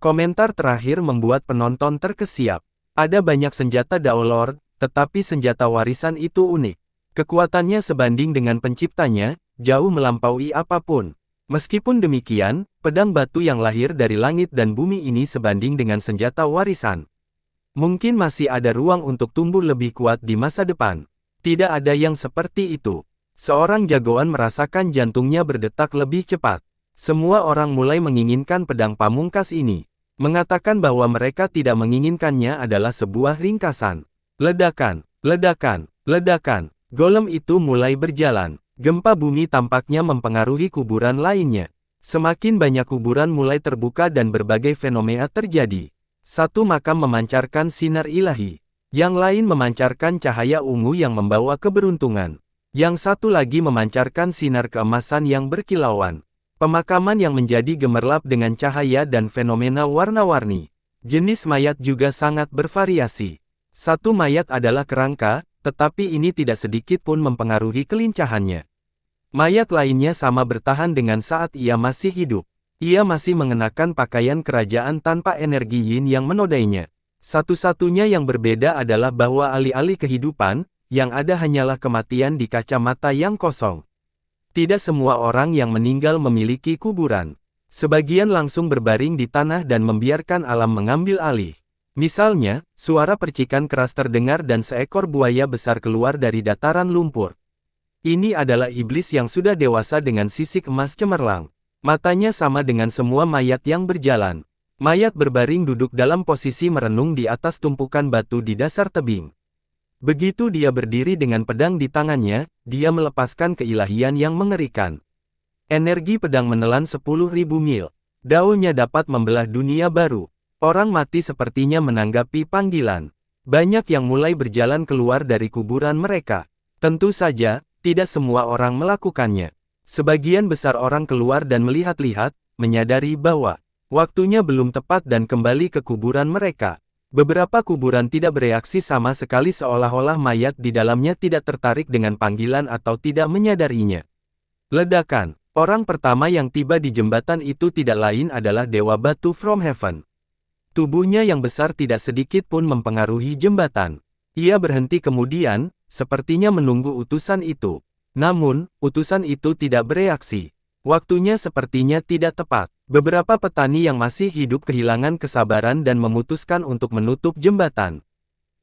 Komentar terakhir membuat penonton terkesiap. Ada banyak senjata Dao Lord, tetapi senjata warisan itu unik. Kekuatannya sebanding dengan penciptanya, jauh melampaui apapun. Meskipun demikian, pedang batu yang lahir dari langit dan bumi ini sebanding dengan senjata warisan. Mungkin masih ada ruang untuk tumbuh lebih kuat di masa depan. Tidak ada yang seperti itu. Seorang jagoan merasakan jantungnya berdetak lebih cepat. Semua orang mulai menginginkan pedang pamungkas ini. Mengatakan bahwa mereka tidak menginginkannya adalah sebuah ringkasan. Ledakan, ledakan, ledakan. Golem itu mulai berjalan. Gempa bumi tampaknya mempengaruhi kuburan lainnya. Semakin banyak kuburan mulai terbuka dan berbagai fenomena terjadi. Satu makam memancarkan sinar ilahi. Yang lain memancarkan cahaya ungu yang membawa keberuntungan. Yang satu lagi memancarkan sinar keemasan yang berkilauan. Pemakaman yang menjadi gemerlap dengan cahaya dan fenomena warna-warni. Jenis mayat juga sangat bervariasi. Satu mayat adalah kerangka, tetapi ini tidak sedikit pun mempengaruhi kelincahannya. Mayat lainnya sama bertahan dengan saat ia masih hidup. Ia masih mengenakan pakaian kerajaan tanpa energi yin yang menodainya. Satu-satunya yang berbeda adalah bahwa alih-alih kehidupan, yang ada hanyalah kematian di kacamata yang kosong. Tidak semua orang yang meninggal memiliki kuburan. Sebagian langsung berbaring di tanah dan membiarkan alam mengambil alih. Misalnya, suara percikan keras terdengar dan seekor buaya besar keluar dari dataran lumpur. Ini adalah iblis yang sudah dewasa dengan sisik emas cemerlang. Matanya sama dengan semua mayat yang berjalan. Mayat berbaring duduk dalam posisi merenung di atas tumpukan batu di dasar tebing. Begitu dia berdiri dengan pedang di tangannya, dia melepaskan keilahian yang mengerikan. Energi pedang menelan 10.000 mil. Daunnya dapat membelah dunia baru. Orang mati sepertinya menanggapi panggilan. Banyak yang mulai berjalan keluar dari kuburan mereka. Tentu saja, tidak semua orang melakukannya. Sebagian besar orang keluar dan melihat-lihat, menyadari bahwa waktunya belum tepat dan kembali ke kuburan mereka. Beberapa kuburan tidak bereaksi sama sekali seolah-olah mayat di dalamnya tidak tertarik dengan panggilan atau tidak menyadarinya. Ledakan. Orang pertama yang tiba di jembatan itu tidak lain adalah Dewa Batu from Heaven. Tubuhnya yang besar tidak sedikit pun mempengaruhi jembatan. Ia berhenti kemudian, sepertinya menunggu utusan itu. Namun, utusan itu tidak bereaksi. Waktunya sepertinya tidak tepat. Beberapa petani yang masih hidup kehilangan kesabaran dan memutuskan untuk menutup jembatan.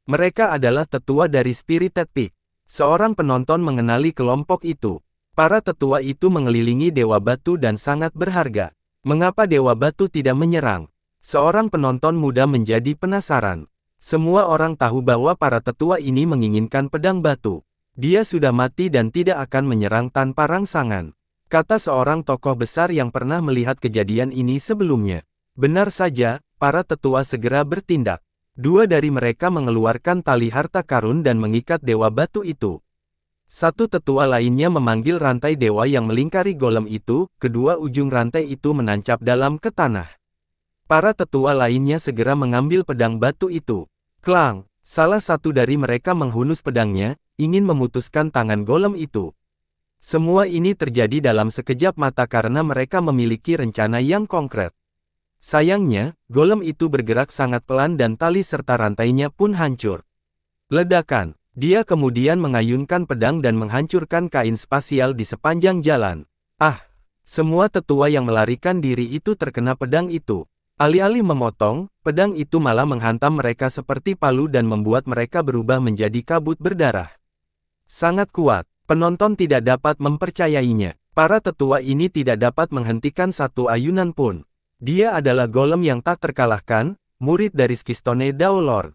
Mereka adalah tetua dari Spirited Peak. Seorang penonton mengenali kelompok itu. Para tetua itu mengelilingi Dewa Batu dan sangat berharga. Mengapa Dewa Batu tidak menyerang? Seorang penonton muda menjadi penasaran. Semua orang tahu bahwa para tetua ini menginginkan pedang batu. Dia sudah mati dan tidak akan menyerang tanpa rangsangan. Kata seorang tokoh besar yang pernah melihat kejadian ini sebelumnya. Benar saja, para tetua segera bertindak. Dua dari mereka mengeluarkan tali harta karun dan mengikat Dewa Batu itu. Satu tetua lainnya memanggil rantai dewa yang melingkari golem itu, kedua ujung rantai itu menancap dalam ke tanah. Para tetua lainnya segera mengambil pedang batu itu. Klang, salah satu dari mereka menghunus pedangnya, ingin memutuskan tangan golem itu. Semua ini terjadi dalam sekejap mata karena mereka memiliki rencana yang konkret. Sayangnya, golem itu bergerak sangat pelan dan tali serta rantainya pun hancur. Ledakan. Dia kemudian mengayunkan pedang dan menghancurkan kain spasial di sepanjang jalan. Ah! Semua tetua yang melarikan diri itu terkena pedang itu. Alih-alih memotong, pedang itu malah menghantam mereka seperti palu dan membuat mereka berubah menjadi kabut berdarah. Sangat kuat. Penonton tidak dapat mempercayainya. Para tetua ini tidak dapat menghentikan satu ayunan pun. Dia adalah golem yang tak terkalahkan, murid dari Skistone Daolord.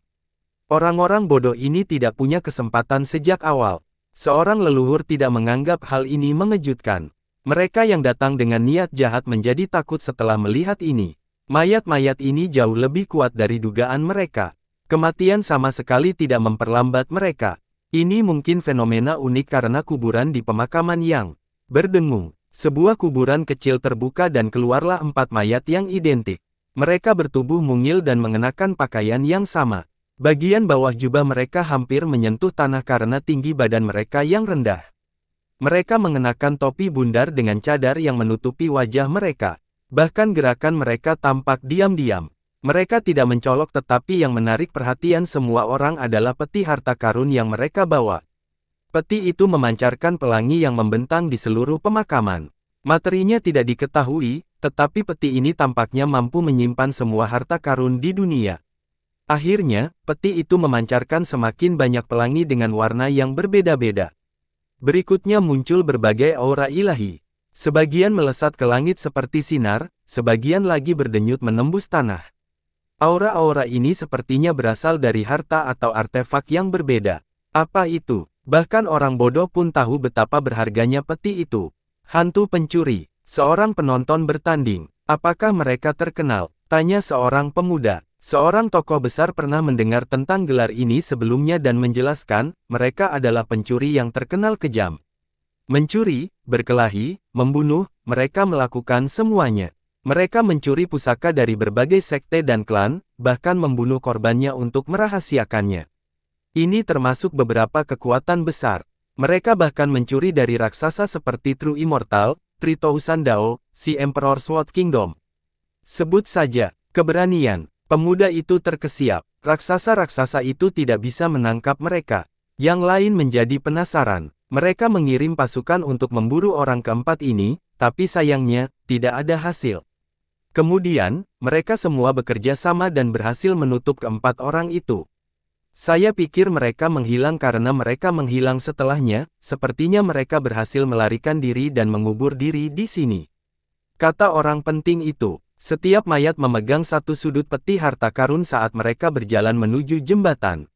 Orang-orang bodoh ini tidak punya kesempatan sejak awal. Seorang leluhur tidak menganggap hal ini mengejutkan. Mereka yang datang dengan niat jahat menjadi takut setelah melihat ini. Mayat-mayat ini jauh lebih kuat dari dugaan mereka. Kematian sama sekali tidak memperlambat mereka. Ini mungkin fenomena unik karena kuburan di pemakaman yang berdengung. Sebuah kuburan kecil terbuka dan keluarlah 4 mayat yang identik. Mereka bertubuh mungil dan mengenakan pakaian yang sama. Bagian bawah jubah mereka hampir menyentuh tanah karena tinggi badan mereka yang rendah. Mereka mengenakan topi bundar dengan cadar yang menutupi wajah mereka. Bahkan gerakan mereka tampak diam-diam. Mereka tidak mencolok tetapi yang menarik perhatian semua orang adalah peti harta karun yang mereka bawa. Peti itu memancarkan pelangi yang membentang di seluruh pemakaman. Materinya tidak diketahui, tetapi peti ini tampaknya mampu menyimpan semua harta karun di dunia. Akhirnya, peti itu memancarkan semakin banyak pelangi dengan warna yang berbeda-beda. Berikutnya muncul berbagai aura ilahi. Sebagian melesat ke langit seperti sinar, sebagian lagi berdenyut menembus tanah. Aura-aura ini sepertinya berasal dari harta atau artefak yang berbeda. Apa itu? Bahkan orang bodoh pun tahu betapa berharganya peti itu. Hantu pencuri. Seorang penonton bertanding. Apakah mereka terkenal? Tanya seorang pemuda. Seorang tokoh besar pernah mendengar tentang gelar ini sebelumnya dan menjelaskan, mereka adalah pencuri yang terkenal kejam. Mencuri, berkelahi, membunuh, mereka melakukan semuanya. Mereka mencuri pusaka dari berbagai sekte dan klan, bahkan membunuh korbannya untuk merahasiakannya. Ini termasuk beberapa kekuatan besar. Mereka bahkan mencuri dari raksasa seperti True Immortal, 3000 Dao, si Emperor Sword Kingdom. Sebut saja, keberanian. Pemuda itu terkesiap. Raksasa-raksasa itu tidak bisa menangkap mereka. Yang lain menjadi penasaran. Mereka mengirim pasukan untuk memburu orang keempat ini, tapi sayangnya, tidak ada hasil. Kemudian, mereka semua bekerja sama dan berhasil menutup keempat orang itu. Saya pikir mereka menghilang karena mereka menghilang setelahnya, sepertinya mereka berhasil melarikan diri dan mengubur diri di sini. Kata orang penting itu, setiap mayat memegang satu sudut peti harta karun saat mereka berjalan menuju jembatan.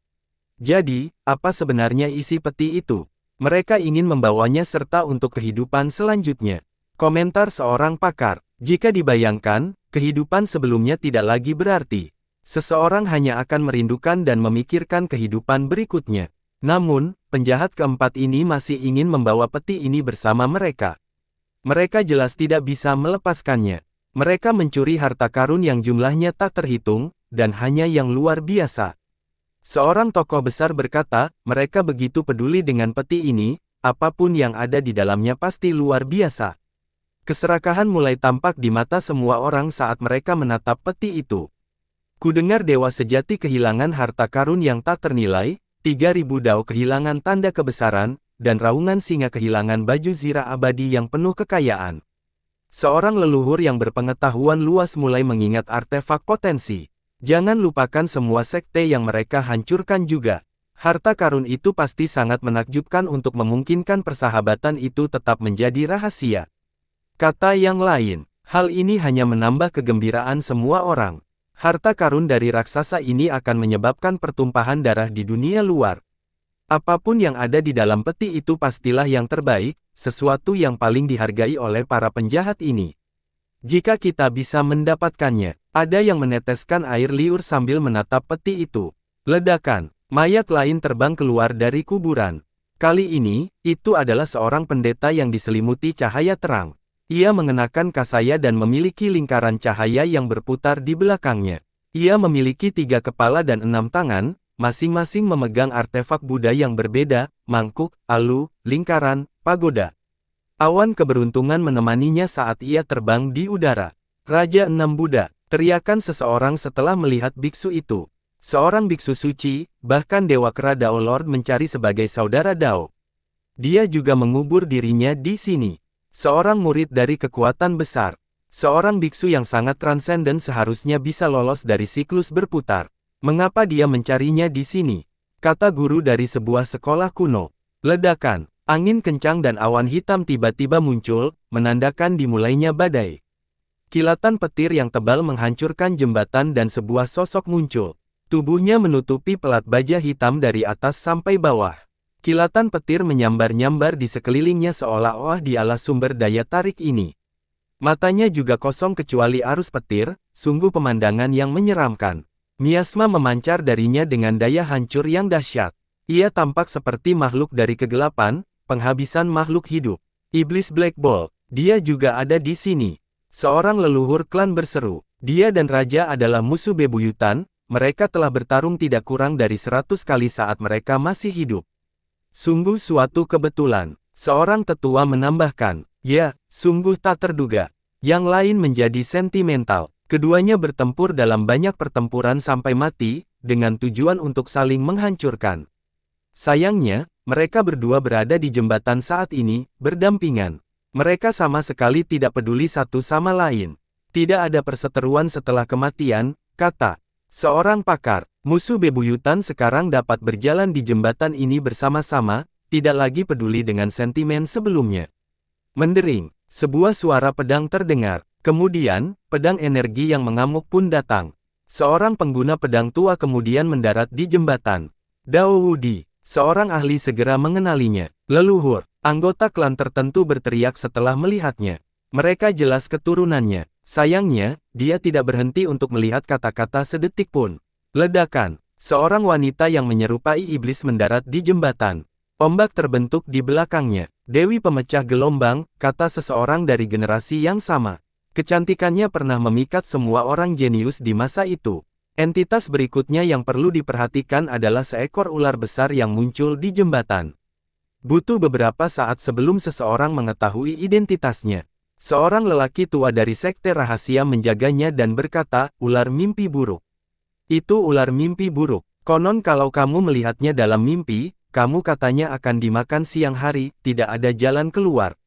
Jadi, apa sebenarnya isi peti itu? Mereka ingin membawanya serta untuk kehidupan selanjutnya. Komentar seorang pakar, jika dibayangkan, kehidupan sebelumnya tidak lagi berarti. Seseorang hanya akan merindukan dan memikirkan kehidupan berikutnya. Namun, penjahat keempat ini masih ingin membawa peti ini bersama mereka. Mereka jelas tidak bisa melepaskannya. Mereka mencuri harta karun yang jumlahnya tak terhitung, dan hanya yang luar biasa. Seorang tokoh besar berkata, mereka begitu peduli dengan peti ini, apapun yang ada di dalamnya pasti luar biasa. Keserakahan mulai tampak di mata semua orang saat mereka menatap peti itu. Kudengar dewa sejati kehilangan harta karun yang tak ternilai, 3000 Dao kehilangan tanda kebesaran, dan raungan singa kehilangan baju zirah abadi yang penuh kekayaan. Seorang leluhur yang berpengetahuan luas mulai mengingat artefak potensi. Jangan lupakan semua sekte yang mereka hancurkan juga. Harta karun itu pasti sangat menakjubkan untuk memungkinkan persahabatan itu tetap menjadi rahasia. Kata yang lain, hal ini hanya menambah kegembiraan semua orang. Harta karun dari raksasa ini akan menyebabkan pertumpahan darah di dunia luar. Apapun yang ada di dalam peti itu pastilah yang terbaik, sesuatu yang paling dihargai oleh para penjahat ini. Jika kita bisa mendapatkannya, ada yang meneteskan air liur sambil menatap peti itu. Ledakan, mayat lain terbang keluar dari kuburan. Kali ini, itu adalah seorang pendeta yang diselimuti cahaya terang. Ia mengenakan kasaya dan memiliki lingkaran cahaya yang berputar di belakangnya. Ia memiliki 3 kepala dan 6 tangan, masing-masing memegang artefak Buddha yang berbeda, mangkuk, alu, lingkaran, pagoda. Awan keberuntungan menemaninya saat ia terbang di udara. Raja 6 Buddha, teriakan seseorang setelah melihat biksu itu. Seorang biksu suci, bahkan Dewa Kera Dao Lord mencari sebagai saudara Dao. Dia juga mengubur dirinya di sini. Seorang murid dari kekuatan besar. Seorang biksu yang sangat transenden seharusnya bisa lolos dari siklus berputar. Mengapa dia mencarinya di sini? Kata guru dari sebuah sekolah kuno. Ledakan, angin kencang dan awan hitam tiba-tiba muncul, menandakan dimulainya badai. Kilatan petir yang tebal menghancurkan jembatan dan sebuah sosok muncul. Tubuhnya menutupi pelat baja hitam dari atas sampai bawah. Kilatan petir menyambar-nyambar di sekelilingnya seolah-olah dialah sumber daya tarik ini. Matanya juga kosong kecuali arus petir, sungguh pemandangan yang menyeramkan. Miasma memancar darinya dengan daya hancur yang dahsyat. Ia tampak seperti makhluk dari kegelapan, penghabisan makhluk hidup. Iblis Black Bolt, dia juga ada di sini. Seorang leluhur klan berseru. Dia dan raja adalah musuh bebuyutan, mereka telah bertarung tidak kurang dari 100 kali saat mereka masih hidup. Sungguh suatu kebetulan. Seorang tetua menambahkan, ya, sungguh tak terduga. Yang lain menjadi sentimental. Keduanya bertempur dalam banyak pertempuran sampai mati, dengan tujuan untuk saling menghancurkan. Sayangnya, mereka berdua berada di jembatan saat ini, berdampingan. Mereka sama sekali tidak peduli satu sama lain. Tidak ada perseteruan setelah kematian, kata seorang pakar. Musuh bebuyutan sekarang dapat berjalan di jembatan ini bersama-sama, tidak lagi peduli dengan sentimen sebelumnya. Mendering, sebuah suara pedang terdengar. Kemudian, pedang energi yang mengamuk pun datang. Seorang pengguna pedang tua kemudian mendarat di jembatan. Dao Wudi, seorang ahli segera mengenalinya. Leluhur, anggota klan tertentu berteriak setelah melihatnya. Mereka jelas keturunannya. Sayangnya, dia tidak berhenti untuk melihat kata-kata sedetik pun. Ledakan, seorang wanita yang menyerupai iblis mendarat di jembatan. Ombak terbentuk di belakangnya. Dewi pemecah gelombang, kata seseorang dari generasi yang sama. Kecantikannya pernah memikat semua orang jenius di masa itu. Entitas berikutnya yang perlu diperhatikan adalah seekor ular besar yang muncul di jembatan. Butuh beberapa saat sebelum seseorang mengetahui identitasnya. Seorang lelaki tua dari sekte rahasia menjaganya dan berkata, ular mimpi buruk. Itu ular mimpi buruk. Konon kalau kamu melihatnya dalam mimpi, kamu katanya akan dimakan siang hari, tidak ada jalan keluar.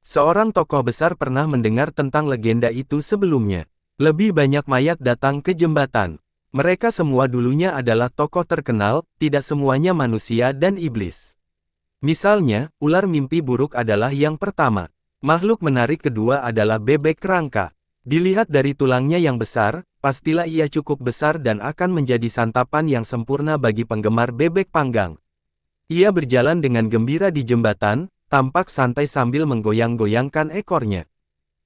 Seorang tokoh besar pernah mendengar tentang legenda itu sebelumnya. Lebih banyak mayat datang ke jembatan. Mereka semua dulunya adalah tokoh terkenal, tidak semuanya manusia dan iblis. Misalnya, ular mimpi buruk adalah yang pertama. Makhluk menarik kedua adalah bebek kerangka. Dilihat dari tulangnya yang besar, pastilah ia cukup besar dan akan menjadi santapan yang sempurna bagi penggemar bebek panggang. Ia berjalan dengan gembira di jembatan, tampak santai sambil menggoyang-goyangkan ekornya.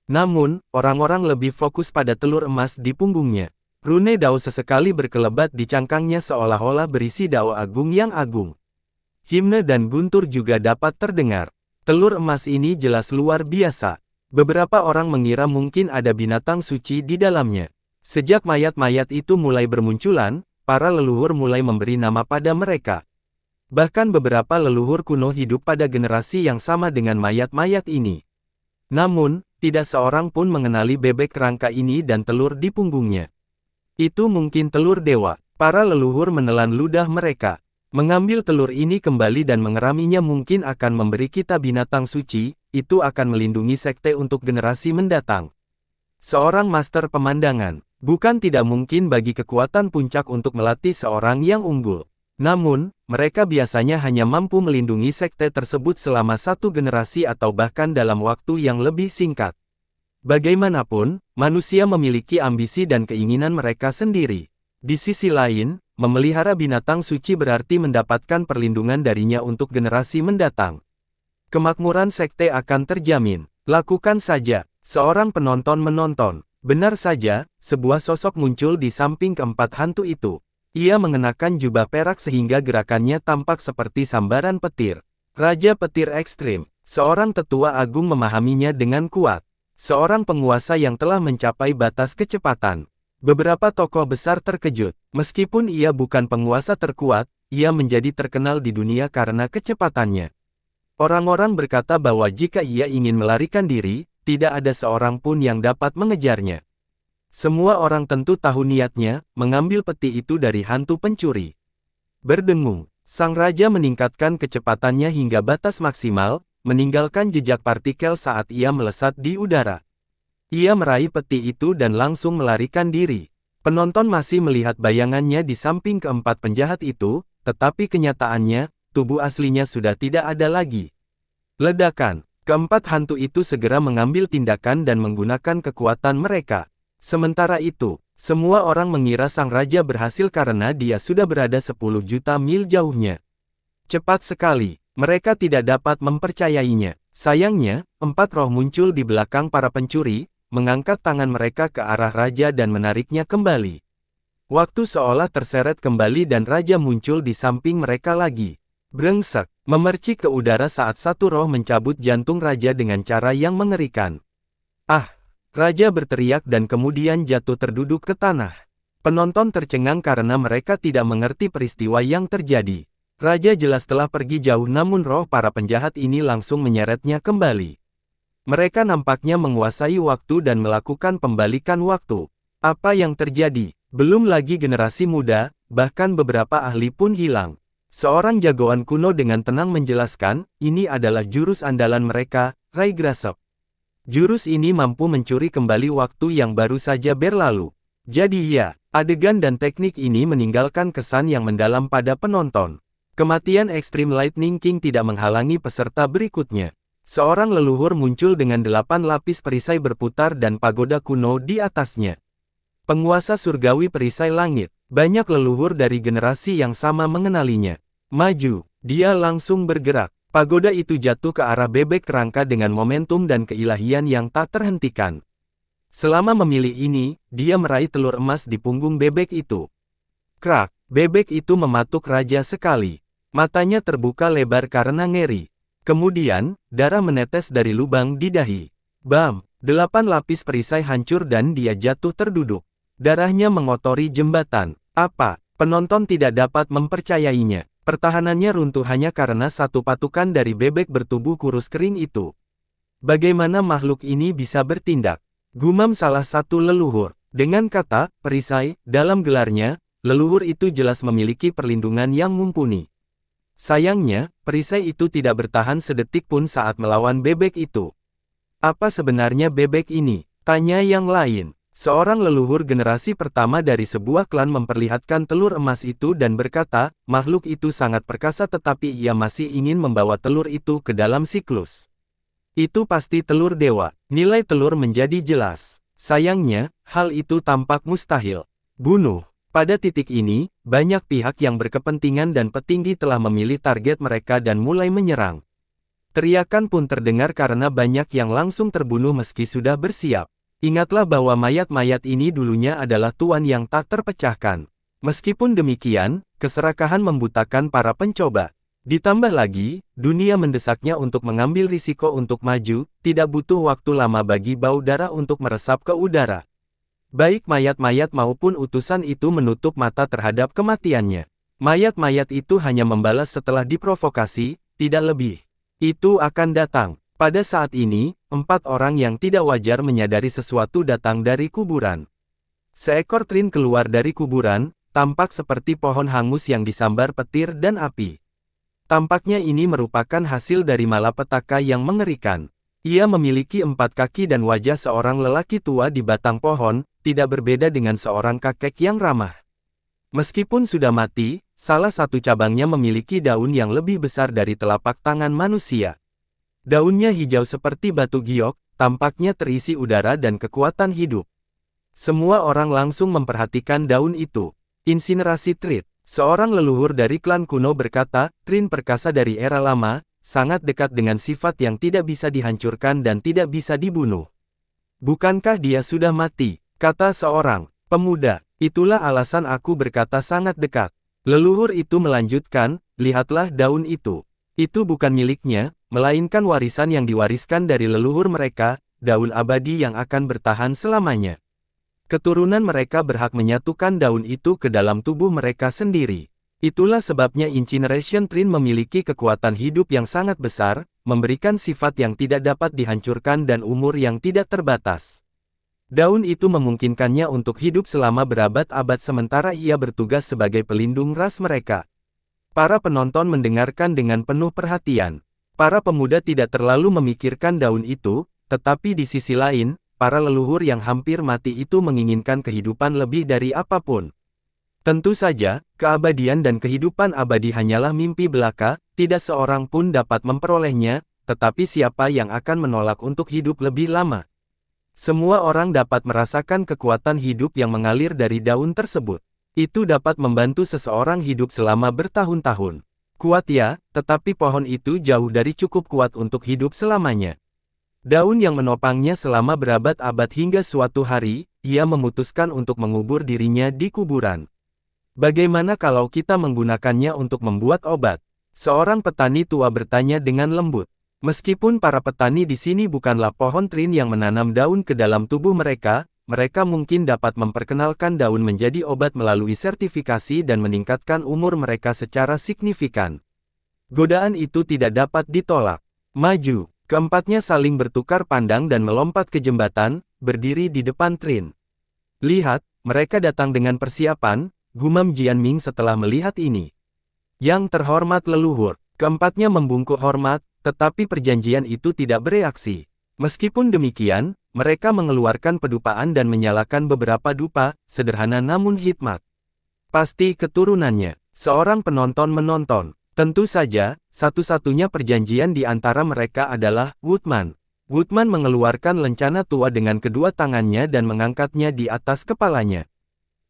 Namun, orang-orang lebih fokus pada telur emas di punggungnya. Rune dao sesekali berkelebat di cangkangnya seolah-olah berisi dao agung yang agung. Himne dan guntur juga dapat terdengar. Telur emas ini jelas luar biasa. Beberapa orang mengira mungkin ada binatang suci di dalamnya. Sejak mayat-mayat itu mulai bermunculan, para leluhur mulai memberi nama pada mereka. Bahkan beberapa leluhur kuno hidup pada generasi yang sama dengan mayat-mayat ini. Namun, tidak seorang pun mengenali bebek kerangka ini dan telur di punggungnya. Itu mungkin telur dewa. Para leluhur menelan ludah mereka. Mengambil telur ini kembali dan mengeraminya mungkin akan memberi kita binatang suci, itu akan melindungi sekte untuk generasi mendatang. Seorang master pemandangan, bukan tidak mungkin bagi kekuatan puncak untuk melatih seorang yang unggul. Namun, mereka biasanya hanya mampu melindungi sekte tersebut selama satu generasi atau bahkan dalam waktu yang lebih singkat. Bagaimanapun, manusia memiliki ambisi dan keinginan mereka sendiri. Di sisi lain, memelihara binatang suci berarti mendapatkan perlindungan darinya untuk generasi mendatang. Kemakmuran sekte akan terjamin. Lakukan saja. Seorang penonton menonton. Benar saja, sebuah sosok muncul di samping keempat hantu itu. Ia mengenakan jubah perak sehingga gerakannya tampak seperti sambaran petir. Raja Petir Ekstrim. Seorang tetua agung memahaminya dengan kuat. Seorang penguasa yang telah mencapai batas kecepatan. Beberapa tokoh besar terkejut. Meskipun ia bukan penguasa terkuat, ia menjadi terkenal di dunia karena kecepatannya. Orang-orang berkata bahwa jika ia ingin melarikan diri, tidak ada seorang pun yang dapat mengejarnya. Semua orang tentu tahu niatnya, mengambil peti itu dari hantu pencuri. Berdengung, sang raja meningkatkan kecepatannya hingga batas maksimal, meninggalkan jejak partikel saat ia melesat di udara. Ia meraih peti itu dan langsung melarikan diri. Penonton masih melihat bayangannya di samping keempat penjahat itu, tetapi kenyataannya, tubuh aslinya sudah tidak ada lagi. Ledakan. Keempat hantu itu segera mengambil tindakan dan menggunakan kekuatan mereka. Sementara itu, semua orang mengira sang raja berhasil karena dia sudah berada 10 juta mil jauhnya. Cepat sekali, mereka tidak dapat mempercayainya. Sayangnya, 4 roh muncul di belakang para pencuri, mengangkat tangan mereka ke arah raja dan menariknya kembali. Waktu seolah terseret kembali dan raja muncul di samping mereka lagi. Brengsek, memercik ke udara saat satu roh mencabut jantung raja dengan cara yang mengerikan. Ah! Raja berteriak dan kemudian jatuh terduduk ke tanah. Penonton tercengang karena mereka tidak mengerti peristiwa yang terjadi. Raja jelas telah pergi jauh namun roh para penjahat ini langsung menyeretnya kembali. Mereka nampaknya menguasai waktu dan melakukan pembalikan waktu. Apa yang terjadi? Belum lagi generasi muda, bahkan beberapa ahli pun hilang. Seorang jagoan kuno dengan tenang menjelaskan, ini adalah jurus andalan mereka, Rai Grasep. Jurus ini mampu mencuri kembali waktu yang baru saja berlalu. Jadi ya, adegan dan teknik ini meninggalkan kesan yang mendalam pada penonton. Kematian Extreme Lightning King tidak menghalangi peserta berikutnya. Seorang leluhur muncul dengan 8 lapis perisai berputar dan pagoda kuno di atasnya. Penguasa surgawi perisai langit. Banyak leluhur dari generasi yang sama mengenalinya. Maju, dia langsung bergerak. Pagoda itu jatuh ke arah bebek kerangka dengan momentum dan keilahian yang tak terhentikan. Selama memilih ini, dia meraih telur emas di punggung bebek itu. Krak, bebek itu mematuk raja sekali. Matanya terbuka lebar karena ngeri. Kemudian, darah menetes dari lubang di dahi. Bam! 8 lapis perisai hancur dan dia jatuh terduduk. Darahnya mengotori jembatan. Apa? Penonton tidak dapat mempercayainya. Pertahanannya runtuh hanya karena satu patukan dari bebek bertubuh kurus kering itu. Bagaimana makhluk ini bisa bertindak? Gumam salah satu leluhur. Dengan kata, perisai, dalam gelarnya, leluhur itu jelas memiliki perlindungan yang mumpuni. Sayangnya, perisai itu tidak bertahan sedetik pun saat melawan bebek itu. Apa sebenarnya bebek ini? Tanya yang lain. Seorang leluhur generasi pertama dari sebuah klan memperlihatkan telur emas itu dan berkata, makhluk itu sangat perkasa tetapi ia masih ingin membawa telur itu ke dalam siklus. Itu pasti telur dewa. Nilai telur menjadi jelas. Sayangnya, hal itu tampak mustahil. Bunuh. Pada titik ini, banyak pihak yang berkepentingan dan petinggi telah memilih target mereka dan mulai menyerang. Teriakan pun terdengar karena banyak yang langsung terbunuh meski sudah bersiap. Ingatlah bahwa mayat-mayat ini dulunya adalah tuan yang tak terpecahkan. Meskipun demikian, keserakahan membutakan para pencoba. Ditambah lagi, dunia mendesaknya untuk mengambil risiko untuk maju, tidak butuh waktu lama bagi bau darah untuk meresap ke udara. Baik mayat-mayat maupun utusan itu menutup mata terhadap kematiannya. Mayat-mayat itu hanya membalas setelah diprovokasi, tidak lebih. Itu akan datang. Pada saat ini, 4 orang yang tidak wajar menyadari sesuatu datang dari kuburan. Seekor trin keluar dari kuburan, tampak seperti pohon hangus yang disambar petir dan api. Tampaknya ini merupakan hasil dari malapetaka yang mengerikan. Ia memiliki 4 kaki dan wajah seorang lelaki tua di batang pohon, tidak berbeda dengan seorang kakek yang ramah. Meskipun sudah mati, salah satu cabangnya memiliki daun yang lebih besar dari telapak tangan manusia. Daunnya hijau seperti batu giok, tampaknya terisi udara dan kekuatan hidup. Semua orang langsung memperhatikan daun itu. Insinerasi Trit. Seorang leluhur dari klan kuno berkata, trin perkasa dari era lama, sangat dekat dengan sifat yang tidak bisa dihancurkan dan tidak bisa dibunuh. Bukankah dia sudah mati? Kata seorang pemuda. Itulah alasan aku berkata sangat dekat. Leluhur itu melanjutkan, lihatlah daun itu. Itu bukan miliknya, melainkan warisan yang diwariskan dari leluhur mereka, daun abadi yang akan bertahan selamanya. Keturunan mereka berhak menyatukan daun itu ke dalam tubuh mereka sendiri. Itulah sebabnya Incineration Trin memiliki kekuatan hidup yang sangat besar, memberikan sifat yang tidak dapat dihancurkan dan umur yang tidak terbatas. Daun itu memungkinkannya untuk hidup selama berabad-abad sementara ia bertugas sebagai pelindung ras mereka. Para penonton mendengarkan dengan penuh perhatian. Para pemuda tidak terlalu memikirkan daun itu, tetapi di sisi lain, para leluhur yang hampir mati itu menginginkan kehidupan lebih dari apapun. Tentu saja, keabadian dan kehidupan abadi hanyalah mimpi belaka, tidak seorang pun dapat memperolehnya, tetapi siapa yang akan menolak untuk hidup lebih lama? Semua orang dapat merasakan kekuatan hidup yang mengalir dari daun tersebut. Itu dapat membantu seseorang hidup selama bertahun-tahun. Kuat ya, tetapi pohon itu jauh dari cukup kuat untuk hidup selamanya. Daun yang menopangnya selama berabad-abad hingga suatu hari, ia memutuskan untuk mengubur dirinya di kuburan. Bagaimana kalau kita menggunakannya untuk membuat obat? Seorang petani tua bertanya dengan lembut. Meskipun para petani di sini bukanlah pohon trin yang menanam daun ke dalam tubuh mereka, mereka mungkin dapat memperkenalkan daun menjadi obat melalui sertifikasi dan meningkatkan umur mereka secara signifikan. Godaan itu tidak dapat ditolak. Maju. Keempatnya saling bertukar pandang dan melompat ke jembatan, berdiri di depan trin. Lihat, mereka datang dengan persiapan, gumam Jianming setelah melihat ini. Yang terhormat leluhur, keempatnya membungkuk hormat, tetapi perjanjian itu tidak bereaksi. Meskipun demikian, mereka mengeluarkan pedupaan dan menyalakan beberapa dupa, sederhana namun hikmat. Pasti keturunannya. Seorang penonton menonton. Tentu saja, satu-satunya perjanjian di antara mereka adalah Woodman. Woodman mengeluarkan lencana tua dengan kedua tangannya dan mengangkatnya di atas kepalanya.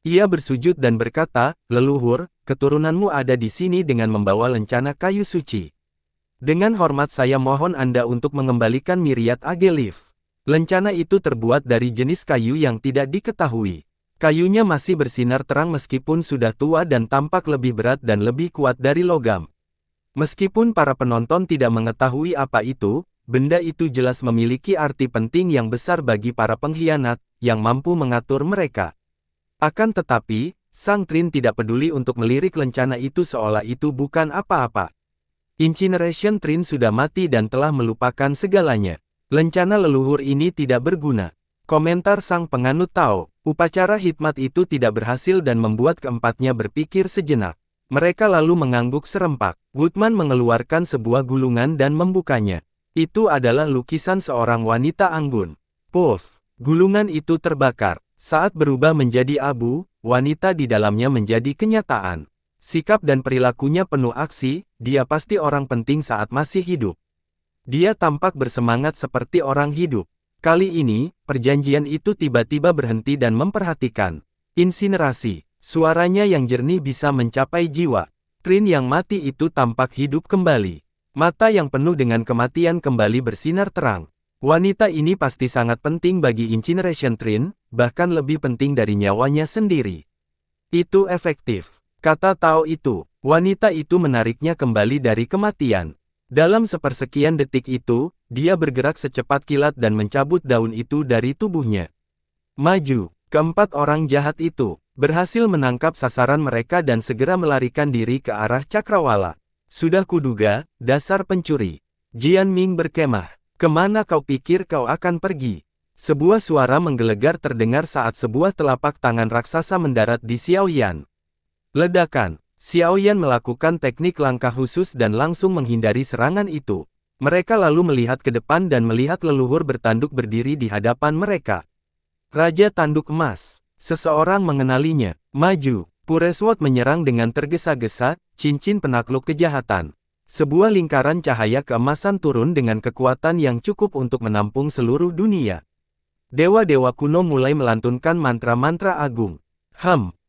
Ia bersujud dan berkata, leluhur, keturunanmu ada di sini dengan membawa lencana kayu suci. Dengan hormat saya mohon Anda untuk mengembalikan Myriad Agelif. Lencana itu terbuat dari jenis kayu yang tidak diketahui. Kayunya masih bersinar terang meskipun sudah tua dan tampak lebih berat dan lebih kuat dari logam. Meskipun para penonton tidak mengetahui apa itu, benda itu jelas memiliki arti penting yang besar bagi para pengkhianat, yang mampu mengatur mereka. Akan tetapi, Sang Trin tidak peduli untuk melirik lencana itu seolah itu bukan apa-apa. Incineration Trin sudah mati dan telah melupakan segalanya. Lencana leluhur ini tidak berguna. Komentar sang penganut Tao, upacara hikmat itu tidak berhasil dan membuat keempatnya berpikir sejenak. Mereka lalu mengangguk serempak. Woodman mengeluarkan sebuah gulungan dan membukanya. Itu adalah lukisan seorang wanita anggun. Puff! Gulungan itu terbakar. Saat berubah menjadi abu, wanita di dalamnya menjadi kenyataan. Sikap dan perilakunya penuh aksi, dia pasti orang penting saat masih hidup. Dia tampak bersemangat seperti orang hidup. Kali ini, perjanjian itu tiba-tiba berhenti dan memperhatikan. Insinerasi. Suaranya yang jernih bisa mencapai jiwa. Trin yang mati itu tampak hidup kembali. Mata yang penuh dengan kematian kembali bersinar terang. Wanita ini pasti sangat penting bagi Incineration Trin, bahkan lebih penting dari nyawanya sendiri. Itu efektif, kata Tao itu. Wanita itu menariknya kembali dari kematian. Dalam sepersekian detik itu, dia bergerak secepat kilat dan mencabut daun itu dari tubuhnya. Maju, keempat orang jahat itu berhasil menangkap sasaran mereka dan segera melarikan diri ke arah cakrawala. Sudah kuduga, dasar pencuri. Jian Ming berkemah. Kemana kau pikir kau akan pergi? Sebuah suara menggelegar terdengar saat sebuah telapak tangan raksasa mendarat di Xiaoyan. Ledakan. Xiaoyan melakukan teknik langkah khusus dan langsung menghindari serangan itu. Mereka lalu melihat ke depan dan melihat leluhur bertanduk berdiri di hadapan mereka. Raja Tanduk Emas. Seseorang mengenalinya. Maju. Pureswot menyerang dengan tergesa-gesa, cincin penakluk kejahatan. Sebuah lingkaran cahaya keemasan turun dengan kekuatan yang cukup untuk menampung seluruh dunia. Dewa-dewa kuno mulai melantunkan mantra-mantra agung.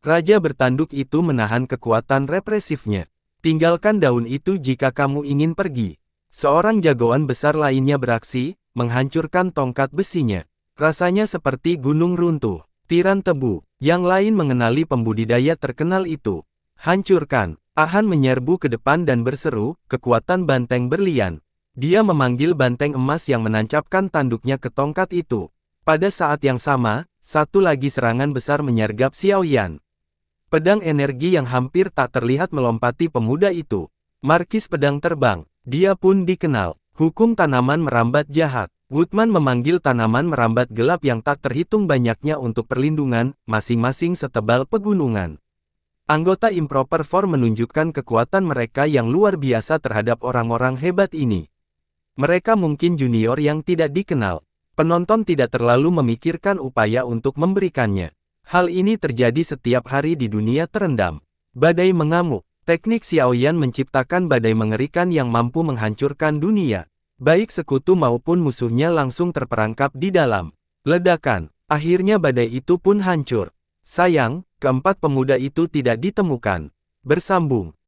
Raja bertanduk itu menahan kekuatan represifnya. Tinggalkan daun itu jika kamu ingin pergi. Seorang jagoan besar lainnya beraksi, menghancurkan tongkat besinya. Rasanya seperti gunung runtuh. Tiran tebu, yang lain mengenali pembudidaya terkenal itu. Hancurkan. Ahan menyerbu ke depan dan berseru, kekuatan banteng berlian. Dia memanggil banteng emas yang menancapkan tanduknya ke tongkat itu. Pada saat yang sama, satu lagi serangan besar menyergap Xiaoyan. Pedang energi yang hampir tak terlihat melompati pemuda itu. Markis Pedang Terbang, dia pun dikenal. Hukum tanaman merambat jahat. Woodman memanggil tanaman merambat gelap yang tak terhitung banyaknya untuk perlindungan, masing-masing setebal pegunungan. Anggota Improper Four menunjukkan kekuatan mereka yang luar biasa terhadap orang-orang hebat ini. Mereka mungkin junior yang tidak dikenal. Penonton tidak terlalu memikirkan upaya untuk memberikannya. Hal ini terjadi setiap hari di dunia terendam. Badai mengamuk. Teknik Xiaoyan menciptakan badai mengerikan yang mampu menghancurkan dunia. Baik sekutu maupun musuhnya langsung terperangkap di dalam. Ledakan. Akhirnya badai itu pun hancur. Sayang, keempat pemuda itu tidak ditemukan. Bersambung.